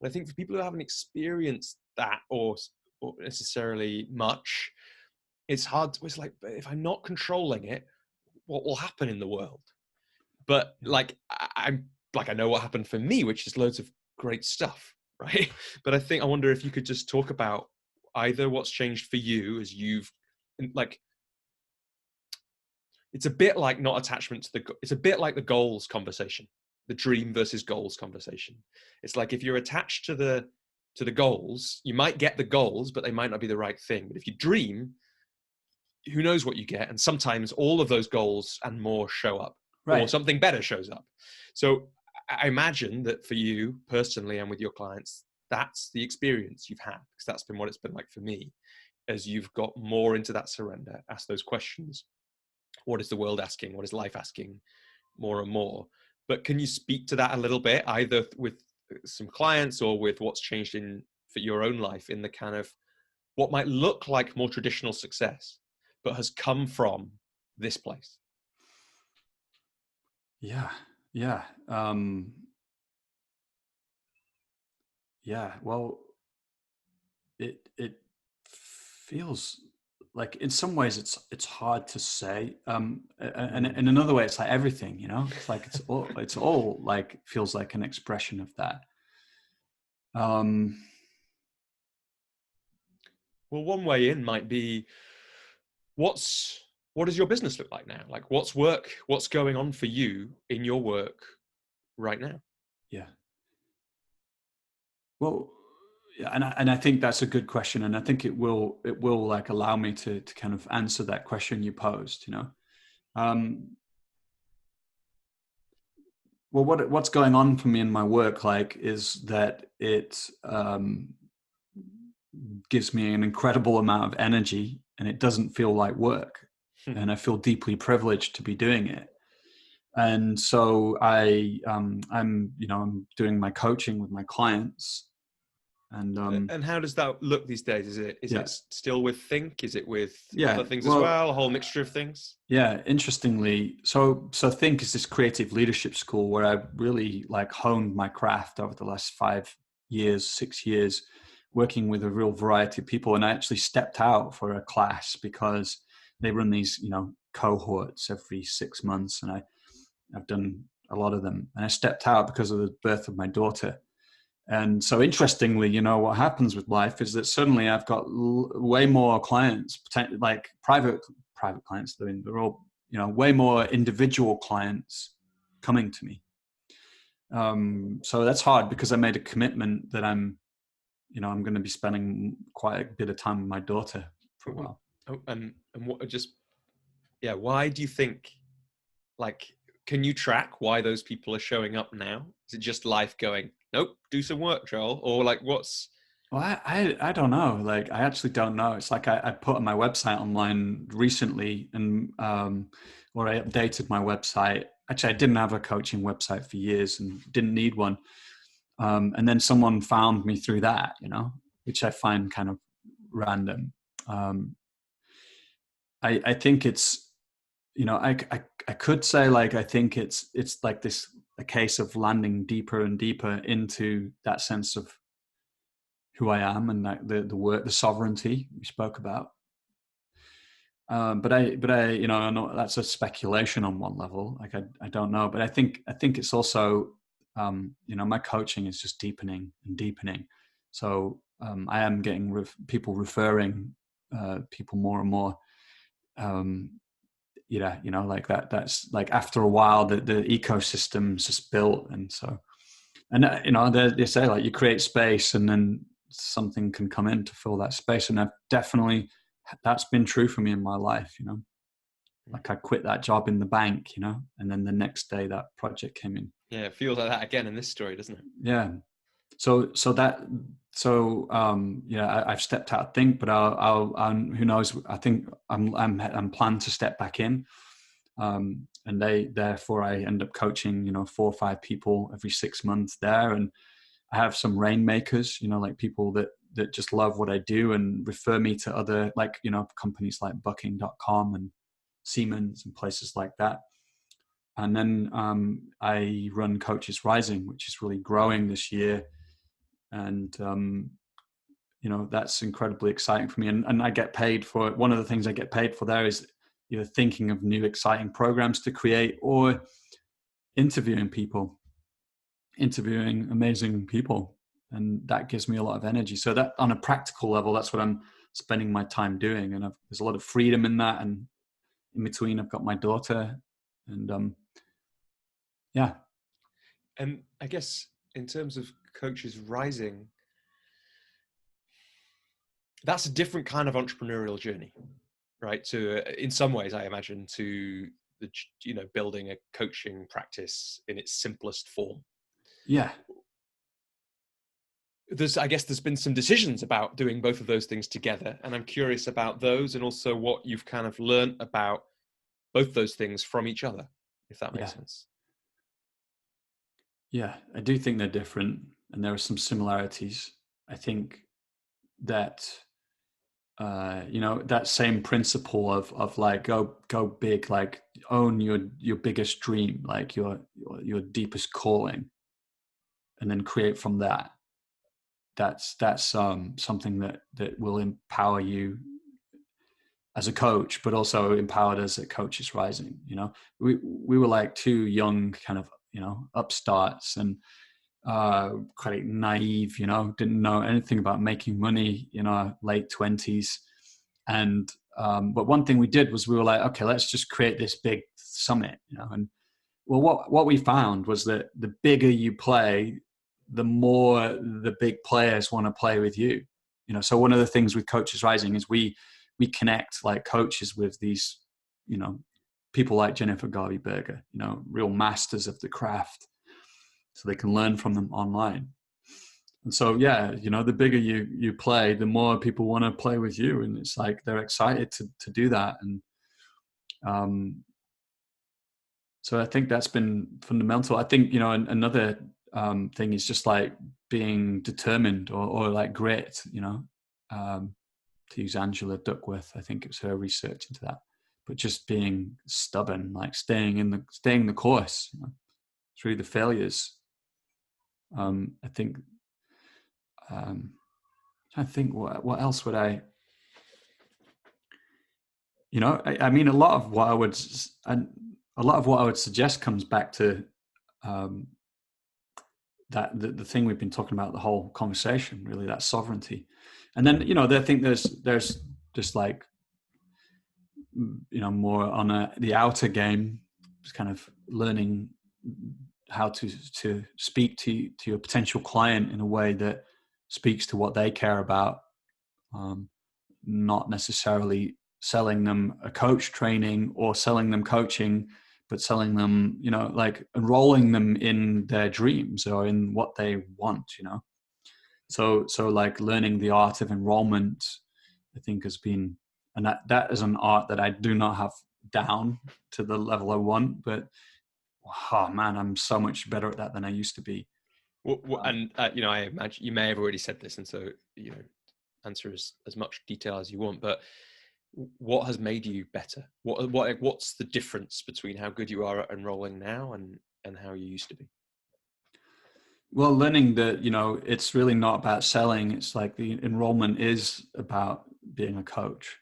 And I think for people who haven't experienced that or necessarily much, it's hard. It's like, if I'm not controlling it, what will happen in the world? But Yeah. like, I know what happened for me, which is loads of great stuff, right? But I wonder if you could just talk about either what's changed for you as you've, like, it's a bit like not attachment to it's a bit like the goals conversation, the dream versus goals conversation. It's like, if you're attached to the goals, you might get the goals, but they might not be the right thing. But if you dream, who knows what you get? And sometimes all of those goals and more show up, or Right. something better shows up. So I imagine that for you personally and with your clients, that's the experience you've had, because that's been what it's been like for me, as you've got more into that surrender, ask those questions. What is the world asking? What is life asking? More and more. But can you speak to that a little bit, either with some clients or with what's changed for your own life, in the kind of what might look like more traditional success, but has come from this place? Yeah. Yeah. Yeah. Well, it feels like, in some ways it's hard to say, and in another way it's like everything, you know, it's like it's all like feels like an expression of that. um Well, one way in might be, what does your business look like now? Like, what's going on for you in your work right now? yeah, well, yeah, and I think that's a good question, and I think it will like allow me to kind of answer that question you posed, you know. um well, what's going on for me in my work, like, is that it gives me an incredible amount of energy, and it doesn't feel like work, and I feel deeply privileged to be doing it. And so I'm doing my coaching with my clients. And And how does that look these days? Is yeah, it still with Think? Is it with yeah, other things as well, well? A whole mixture of things? yeah, interestingly, so Think is this creative leadership school where I really like honed my craft over the last 5 years, 6 years, working with a real variety of people. And I actually stepped out for a class because they run these, you know, cohorts every 6 months, and I've done a lot of them. And I stepped out because of the birth of my daughter. And so, interestingly, you know, what happens with life is that suddenly I've got way more clients, like private clients. They're all, you know, way more individual clients coming to me. So that's hard, because I made a commitment that I'm going to be spending quite a bit of time with my daughter for a while. Oh, and what, just, yeah, why do you think, like, can you track why those people are showing up now? Is it just life going, nope, do some work, Joel? Or like, what's... Well, I don't know. Like, I actually don't know. It's like I put on my website online recently, and or I updated my website. Actually, I didn't have a coaching website for years and didn't need one. And then someone found me through that, you know, which I find kind of random. Um, I think it's, you know, I could say, like, I think it's like a case of landing deeper and deeper into that sense of who I am, and like the work, the sovereignty we spoke about. But I, you know, I know that's a speculation on one level. Like, I don't know, but I think it's also, you know, my coaching is just deepening and deepening. So I am getting people referring people more and more. Yeah, you know, like that's like, after a while, the ecosystem's just built. And so, and you know, they say, like, you create space and then something can come in to fill that space. And I've definitely, that's been true for me in my life, you know. Like I quit that job in the bank, you know, and then the next day that project came in. Yeah, it feels like that again in this story, doesn't it? Yeah. Yeah, I've stepped out, I think, but who knows? I think I'm planned to step back in, and therefore I end up coaching, 4 or 5 people every 6 months there, and I have some rainmakers, like people that just love what I do and refer me to other, like, companies like Booking.com and Siemens and places like that. And then I run Coaches Rising, which is really growing this year. And, that's incredibly exciting for me. And I get paid for it. One of the things I get paid for there is either thinking of new exciting programs to create or interviewing amazing people. And that gives me a lot of energy. So that on a practical level, that's what I'm spending my time doing. And there's a lot of freedom in that. And in between, I've got my daughter. And yeah. And I guess in terms of Coaches Rising, that's a different kind of entrepreneurial journey, right? To in some ways, I imagine, to the building a coaching practice in its simplest form. Yeah. I guess there's been some decisions about doing both of those things together, and I'm curious about those, and also what you've kind of learned about both those things from each other, if that makes sense. Yeah, I do think they're different, and there are some similarities. I think that that same principle of like go big, like own your biggest dream, like your deepest calling, and then create from that. That's something that will empower you as a coach, but also empowered us at Coaches Rising. We were like 2 young kind of upstarts and quite naive, didn't know anything about making money in our late 20s. And but one thing we did was we were like, okay, let's just create this big summit, and well, what we found was that the bigger you play, the more the big players want to play with you. So one of the things with Coaches Rising is we connect like coaches with these, people like Jennifer Garvey Berger, real masters of the craft, so they can learn from them online. And so, yeah, the bigger you play, the more people want to play with you. And it's like, they're excited to do that. And so I think that's been fundamental. I think, another thing is just like being determined or like grit, to use Angela Duckworth. I think it was her research into that, but just being stubborn, like staying the course, through the failures. I think, I think what else would I, I mean, a lot of what I would suggest comes back to that the thing we've been talking about the whole conversation, really, that sovereignty. And then, I think there's just like, more on the outer game, just kind of learning how to speak to your potential client in a way that speaks to what they care about, not necessarily selling them a coach training or selling them coaching, but selling them, like enrolling them in their dreams or in what they want, So like learning the art of enrollment, I think has been, and that is an art that I do not have down to the level I want, but oh man, I'm so much better at that than I used to be. And I imagine you may have already said this, and so answer as much detail as you want. But what has made you better? What's the difference between how good you are at enrolling now and how you used to be? Well, learning that, it's really not about selling. It's like the enrollment is about being a coach,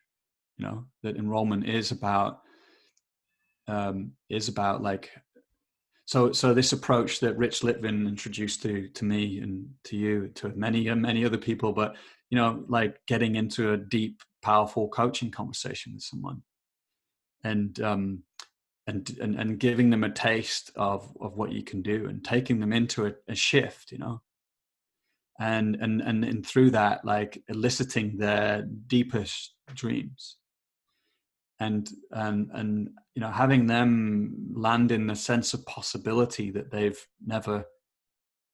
that enrollment is about like, so this approach that Rich Litvin introduced to me and to you, to many other people, but, like getting into a deep, powerful coaching conversation with someone and giving them a taste of what you can do and taking them into a shift, and through that, like eliciting their deepest dreams. and having them land in a sense of possibility that they've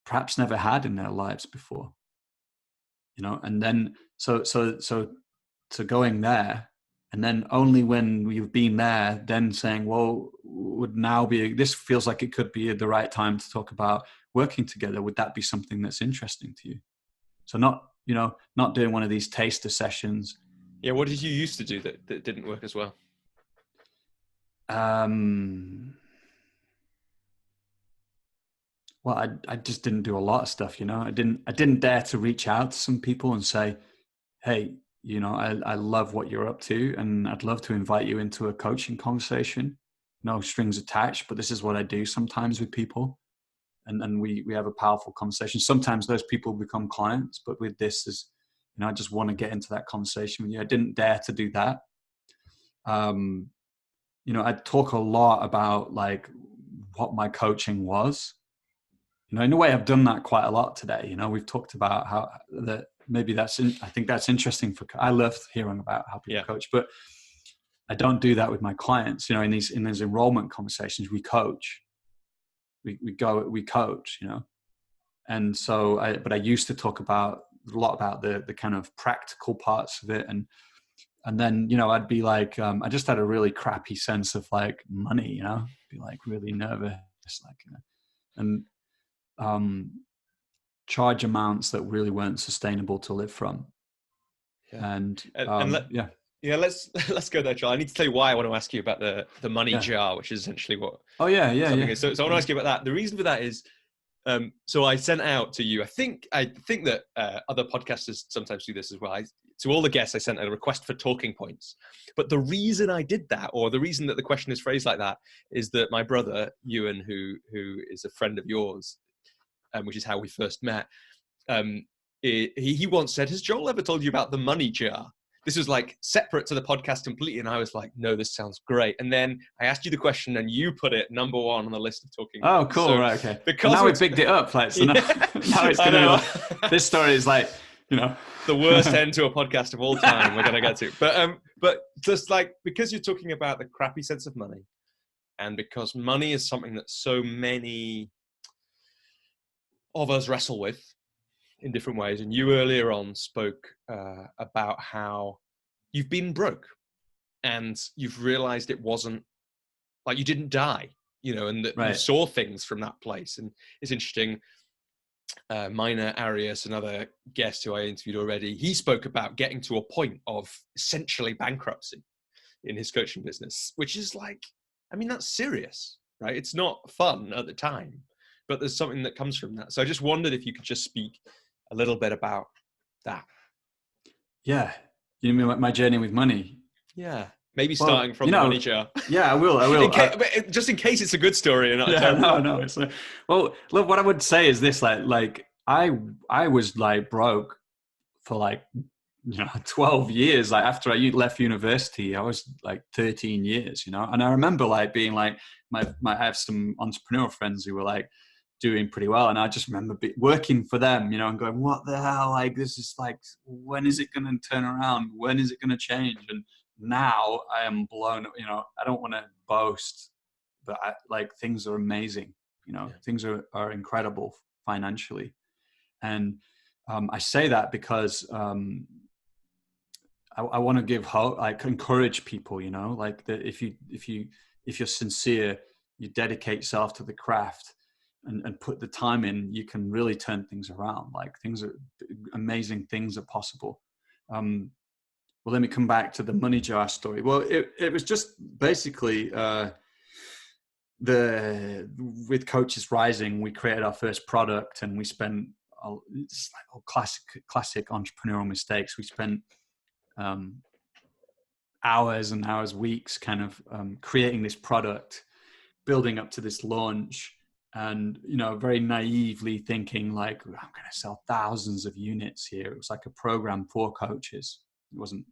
perhaps never had in their lives before, and then so to going there, and then only when you've been there, then saying, well, this feels like it could be the right time to talk about working together. Would that be something that's interesting to you? So not doing one of these taster sessions. Yeah. What did you used to do that didn't work as well? Well, I just didn't do a lot of stuff, I didn't dare to reach out to some people and say, hey, I love what you're up to, and I'd love to invite you into a coaching conversation. No strings attached, but this is what I do sometimes with people. And we have a powerful conversation. Sometimes those people become clients, but with this is, I just want to get into that conversation with you. I didn't dare to do that. I talk a lot about like what my coaching was. In a way, I've done that quite a lot today. We've talked about how that maybe I think that's interesting I love hearing about how people coach, but I don't do that with my clients. In these enrollment conversations, we coach, we coach, and so but I used to talk a lot about the kind of practical parts of it. And then, I'd be like, I just had a really crappy sense of like money, be like really nervous, like, and charge amounts that really weren't sustainable to live from. Let's go there, Charles. I need to tell you why I want to ask you about the money jar, which is essentially what. So I want to ask you about that. The reason for that is, so I sent out to you. I think that other podcasters sometimes do this as well. To all the guests, I sent a request for talking points. But the reason I did that, or the reason that the question is phrased like that, is that my brother Ewan, who is a friend of yours, which is how we first met. He once said, has Joel ever told you about the money jar? This was like separate to the podcast completely. And I was like, no, this sounds great. And then I asked you the question and you put it number one on the list of talking. Oh, cool. So, right. Okay. Because now we picked it up. Like, so now it's going to be like, this story is like, the worst end to a podcast of all time we're going to get to. But just like, because you're talking about the crappy sense of money, and because money is something that so many of us wrestle with in different ways. And you earlier on spoke about how you've been broke and you've realized it wasn't like you didn't die, and that you saw things from that place. And it's interesting. Minor Arias, another guest who I interviewed already, he spoke about getting to a point of essentially bankruptcy in his coaching business, which is like, that's serious, right? It's not fun at the time, but there's something that comes from that. So I just wondered if you could just speak a little bit about that. Yeah. You mean my journey with money? Yeah. Maybe starting from the money jar. Yeah, I will. Just in case it's a good story. And no. It's well, look, what I would say is this, like I was like broke for like, 12 years. Like after I left university, I was like 13 years, and I remember like being like, I have some entrepreneurial friends who were like doing pretty well. And I just remember working for them, and going, what the hell? Like, this is like, when is it going to turn around? When is it going to change? And now I am blown, I don't want to boast, but things are amazing, things are incredible financially. And I say that because I want to give hope, like encourage people, like that if you're sincere, you dedicate yourself to the craft and put the time in, you can really turn things around. Like amazing things are possible. Well, let me come back to the money jar story. Well, it was just basically with Coaches Rising, we created our first product, and we spent it's like classic entrepreneurial mistakes. We spent hours and hours, weeks, kind of creating this product, building up to this launch, and very naively thinking like, I'm going to sell thousands of units here. It was like a program for coaches. It wasn't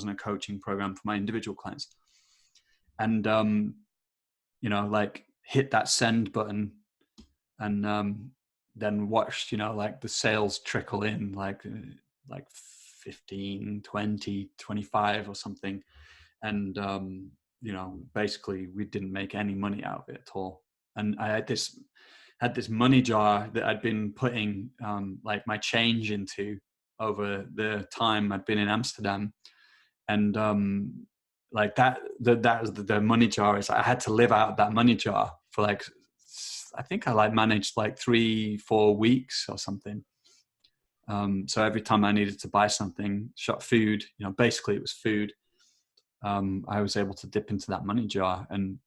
a coaching program for my individual clients. And like hit that send button, and then watched like the sales trickle in, like 15, 20, 25 or something. and basically we didn't make any money out of it at all. And I had this money jar that I'd been putting like my change into over the time I'd been in Amsterdam, and like that was the money jar. Is I had to live out that money jar for like, I think I like managed like 3-4 weeks or something. So every time I needed to buy something, shop food, basically it was food. I was able to dip into that money jar, and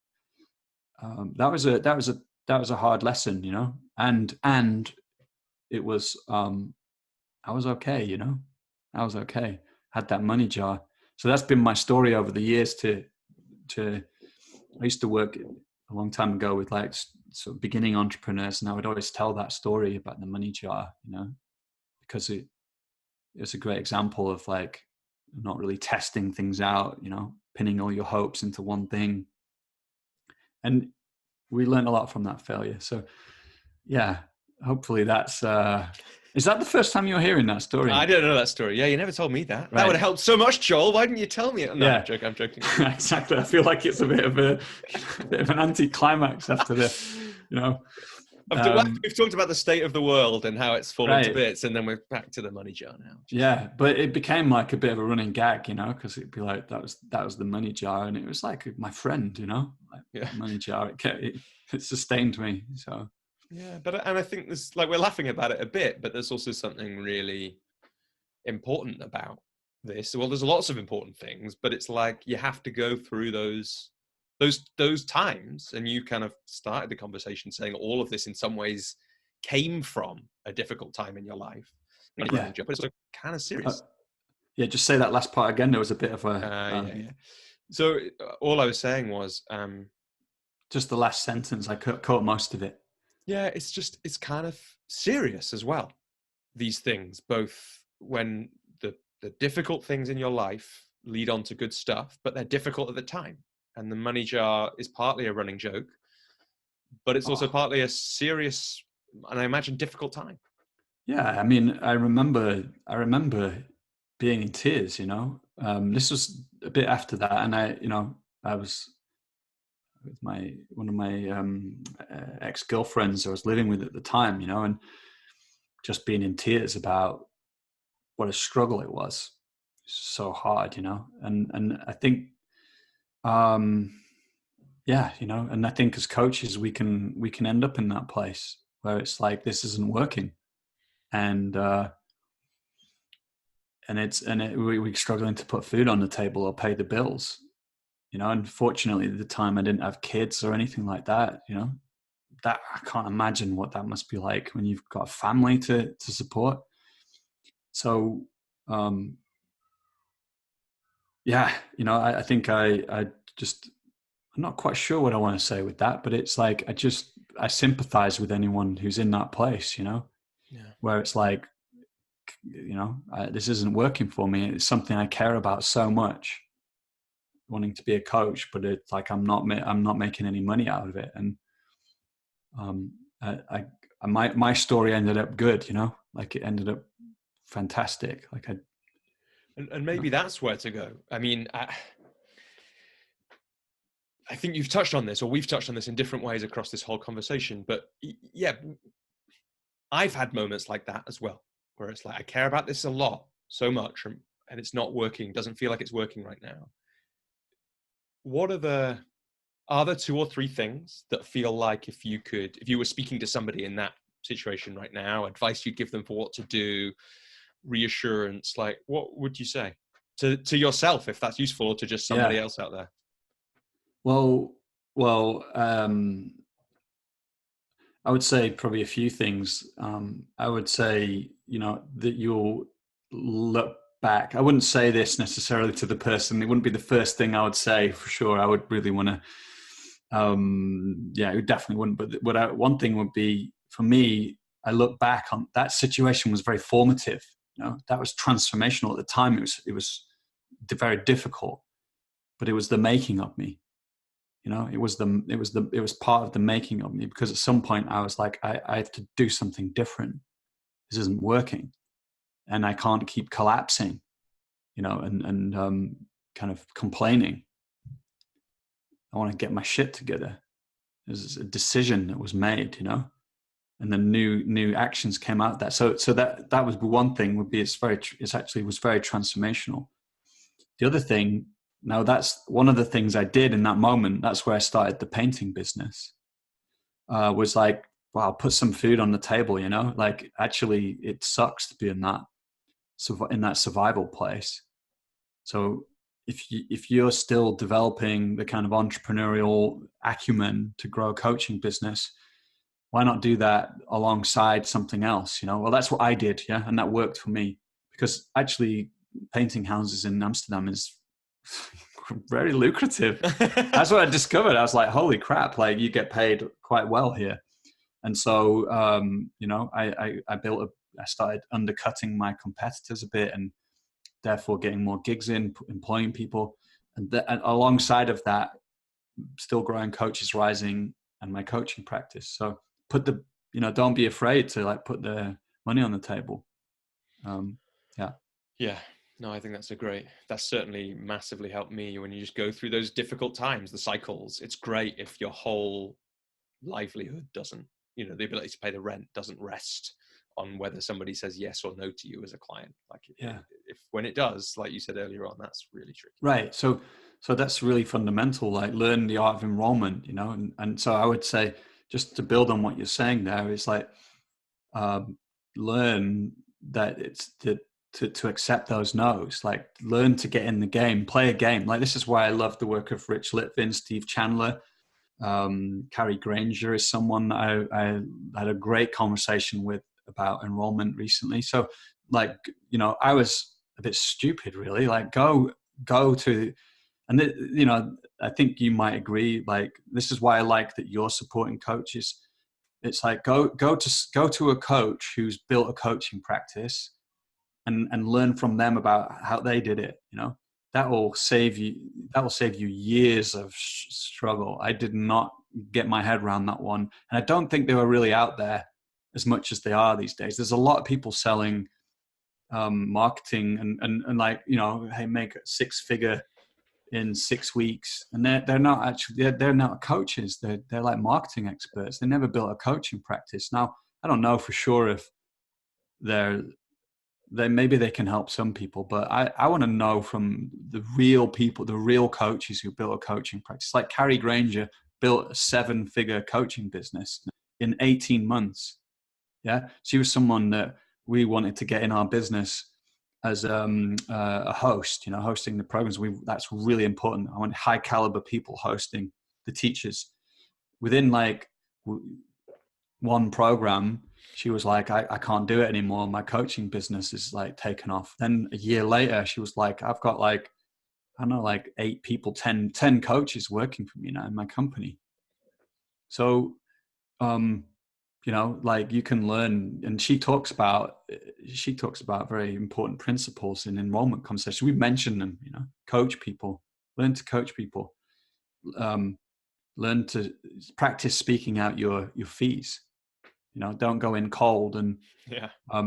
that was a hard lesson, and it was, I was okay, I was okay. Had that money jar. So that's been my story over the years I used to work a long time ago with like sort of beginning entrepreneurs, and I would always tell that story about the money jar, because it's a great example of like not really testing things out, pinning all your hopes into one thing. And we learned a lot from that failure. So yeah, hopefully that's, is that the first time you're hearing that story? I don't know that story. Yeah, you never told me that. Right. That would have helped so much, Joel. Why didn't you tell me? No, Yeah. I'm joking. Exactly. I feel like it's a bit of an anticlimax after the, we've talked about the state of the world and how it's fallen to right. bits, and then we're back to the money jar now. Yeah, but it became like a bit of a running gag, because it'd be like that was the money jar, and it was like my friend, like Yeah. money jar. It sustained me. So yeah, and I think there's like, we're laughing about it a bit, but there's also something really important about this. Well, there's lots of important things, but it's like you have to go through those times, and you kind of started the conversation saying all of this in some ways came from a difficult time in your life. yeah, but it's kind of serious. Yeah, just say that last part again. There was a bit of a yeah. So all I was saying was just the last sentence. I caught most of it. Yeah, it's kind of serious as well. These things, both when the difficult things in your life lead on to good stuff, but they're difficult at the time. And the money jar is partly a running joke, but it's also partly a serious, and I imagine, difficult time. Yeah, I mean, I remember being in tears. This was a bit after that, and I was with one of my ex-girlfriends I was living with at the time, and just being in tears about what a struggle it was. So hard, and I think, yeah, and I think as coaches we can end up in that place where it's like, this isn't working, and we're struggling to put food on the table or pay the bills, Unfortunately, at the time I didn't have kids or anything like that, that I can't imagine what that must be like when you've got a family to support. So yeah, I think I'm not quite sure what I want to say with that, but it's like I sympathize with anyone who's in that place, where it's like, this isn't working for me. It's something I care about so much, wanting to be a coach, but it's like I'm not making any money out of it. And my story ended up good, like it ended up fantastic. Like and maybe that's where to go. I mean, I think you've touched on this, or we've touched on this in different ways across this whole conversation. But yeah, I've had moments like that as well, where it's like, I care about this a lot, so much, and it's not working, doesn't feel like it's working right now. Are there 2 or 3 things that feel like, if you were speaking to somebody in that situation right now, advice you'd give them for what to do, reassurance, like what would you say to yourself, if that's useful, or to just somebody else out there? Well, I would say probably a few things. I would say, that you'll look back. I wouldn't say this necessarily to the person. It wouldn't be the first thing I would say, for sure. I would really want to, it definitely wouldn't. But one thing would be, for me, I look back on that situation was very formative. That was transformational at the time. It was very difficult, but it was the making of me. It was part of the making of me, because at some point I was like, I have to do something different. This isn't working, and I can't keep collapsing, and kind of complaining. I want to get my shit together. There's a decision that was made, and then new actions came out of that. So that was one thing, would be it's actually was very transformational. The other thing, now that's one of the things I did in that moment. That's where I started the painting business. Was like, wow, put some food on the table, like actually it sucks to be in that survival place. So if you're still developing the kind of entrepreneurial acumen to grow a coaching business, why not do that alongside something else? Well, that's what I did. Yeah. And that worked for me, because actually painting houses in Amsterdam is very lucrative. That's what I discovered. I was like, holy crap, like you get paid quite well here. And so, I started undercutting my competitors a bit, and therefore getting more gigs in, employing people. And alongside of that, still growing Coaches Rising and my coaching practice. So don't be afraid to like put the money on the table. Yeah. No, I think that's certainly massively helped me when you just go through those difficult times, the cycles. It's great if your whole livelihood doesn't, the ability to pay the rent doesn't rest on whether somebody says yes or no to you as a client. Like, if when it does, like you said earlier on, that's really tricky. Right. So that's really fundamental, like learn the art of enrollment, and so I would say, just to build on what you're saying there, is like, learn that it's to accept those no's, like learn to get in the game, play a game. Like, this is why I love the work of Rich Litvin, Steve Chandler. Carrie Granger is someone that I had a great conversation with about enrollment recently. So like, I was a bit stupid, really, like go to, and I think you might agree, like, this is why I like that you're supporting coaches. It's like, go to a coach who's built a coaching practice and learn from them about how they did it. That will save you years of struggle. I did not get my head around that one, and I don't think they were really out there as much as they are these days. There's a lot of people selling marketing and like, hey, make a 6-figure in 6 weeks, and they're not actually, they're not coaches. They're like marketing experts. They never built a coaching practice. Now, I don't know for sure if maybe they can help some people, but I want to know from the real people, the real coaches who built a coaching practice. Like Carrie Granger built a 7-figure coaching business in 18 months. Yeah. She was someone that we wanted to get in our business as a host, hosting the programs. That's really important. I want high caliber people hosting the teachers. Within like one program, she was like, I can't do it anymore. My coaching business is like taken off. Then a year later, she was like, I've got like, I don't know, like 8 people, 10 coaches working for me now in my company. So, like you can learn, and she talks about very important principles in enrollment conversation. We've mentioned them, coach people, learn to coach people, learn to practice speaking out your fees. Don't go in cold, and I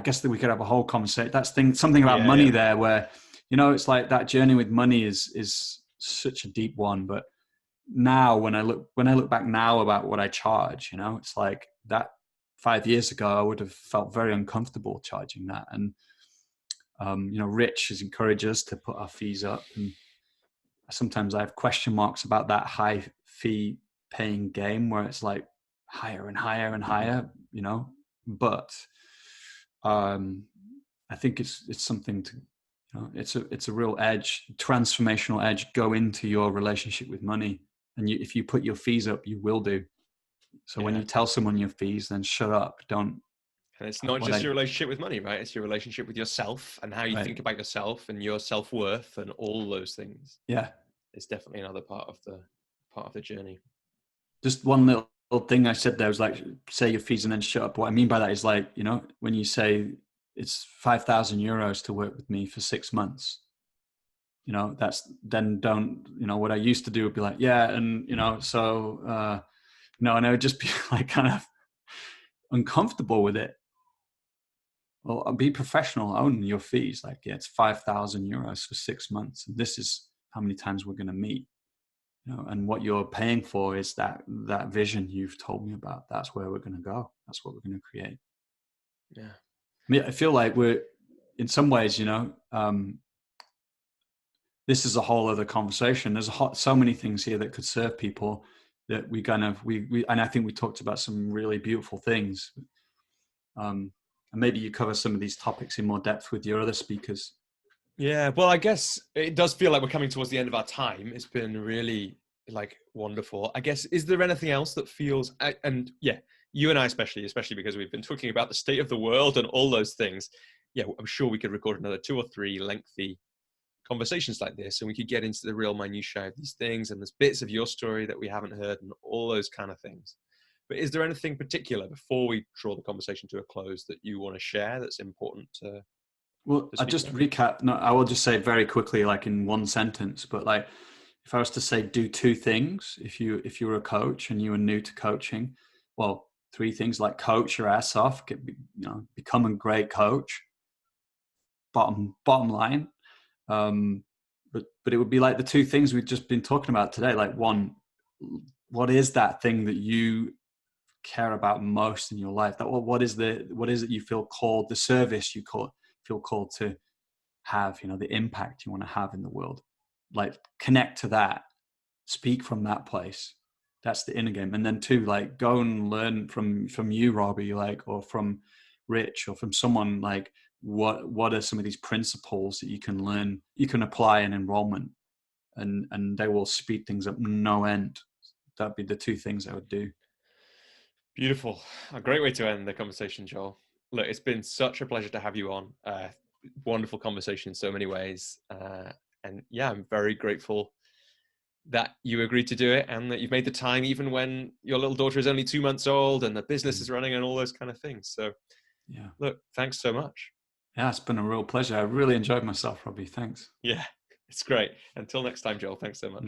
guess that we could have a whole conversation. That's something about money there, where it's like that journey with money is such a deep one. But now, when I look back now about what I charge, it's like that 5 years ago I would have felt very uncomfortable charging that. And Rich has encouraged us to put our fees up, and sometimes I have question marks about that high fee paying game where it's like higher and higher and higher, but I think it's something to, it's a real edge, transformational edge. Go into your relationship with money, and if you put your fees up, you will do. So when you tell someone your fees, then shut up. Don't. And it's not just your relationship with money, right? It's your relationship with yourself and how you think about yourself and your self-worth and all those things. Yeah. It's definitely another part of the journey. Just one little thing I said there was like, say your fees and then shut up. What I mean by that is like, when you say it's 5,000 euros to work with me for 6 months, that's then don't, what I used to do would be like, yeah. And, so, and I would just be like kind of uncomfortable with it. well, be professional, own your fees. Like, yeah, it's 5,000 euros for 6 months. And this is how many times we're going to meet, you know, and what you're paying for is that vision you've told me about. That's where we're going to go. That's what we're going to create. Yeah. I mean, I feel like we're, in some ways, you know, this is a whole other conversation. There's so many things here that could serve people that we kind of, and I think we talked about some really beautiful things. And maybe you cover some of these topics in more depth with your other speakers. Yeah, well, I guess it does feel like we're coming towards the end of our time. It's been really like wonderful. I guess, is there anything else that feels, and yeah, you and I especially because we've been talking about the state of the world and all those things. Yeah, I'm sure we could record another 2 or 3 lengthy conversations like this, and we could get into the real minutiae of these things. And there's bits of your story that we haven't heard, and all those kind of things. But is there anything particular before we draw the conversation to a close that you want to share that's important to? Well, I just recap. No, I will just say very quickly, like in one sentence. But like, if I was to say, do 2 things, if you were a coach and you were new to coaching, well, 3 things: like coach your ass off, become a great coach. Bottom line, but it would be like the 2 things we've just been talking about today. Like, one, what is that thing that you care about most in your life? That what is it you feel called, the service you feel called to have, you know, the impact you want to have in the world. Like, connect to that, speak from that place. That's the inner game. And then 2, like, go and learn from you, Robbie, like, or from Rich, or from someone, like, what are some of these principles that you can learn, you can apply in enrollment, and they will speed things up no end. That'd be the 2 things I would do. Beautiful. A great way to end the conversation, Joel. Look, it's been such a pleasure to have you on. Wonderful conversation in so many ways. And yeah, I'm very grateful that you agreed to do it, and that you've made the time even when your little daughter is only 2 months old and the business is running and all those kind of things. So Yeah. look, thanks so much. Yeah, it's been a real pleasure. I really enjoyed myself, Robbie. Thanks. Yeah, it's great. Until next time, Joel, thanks so much.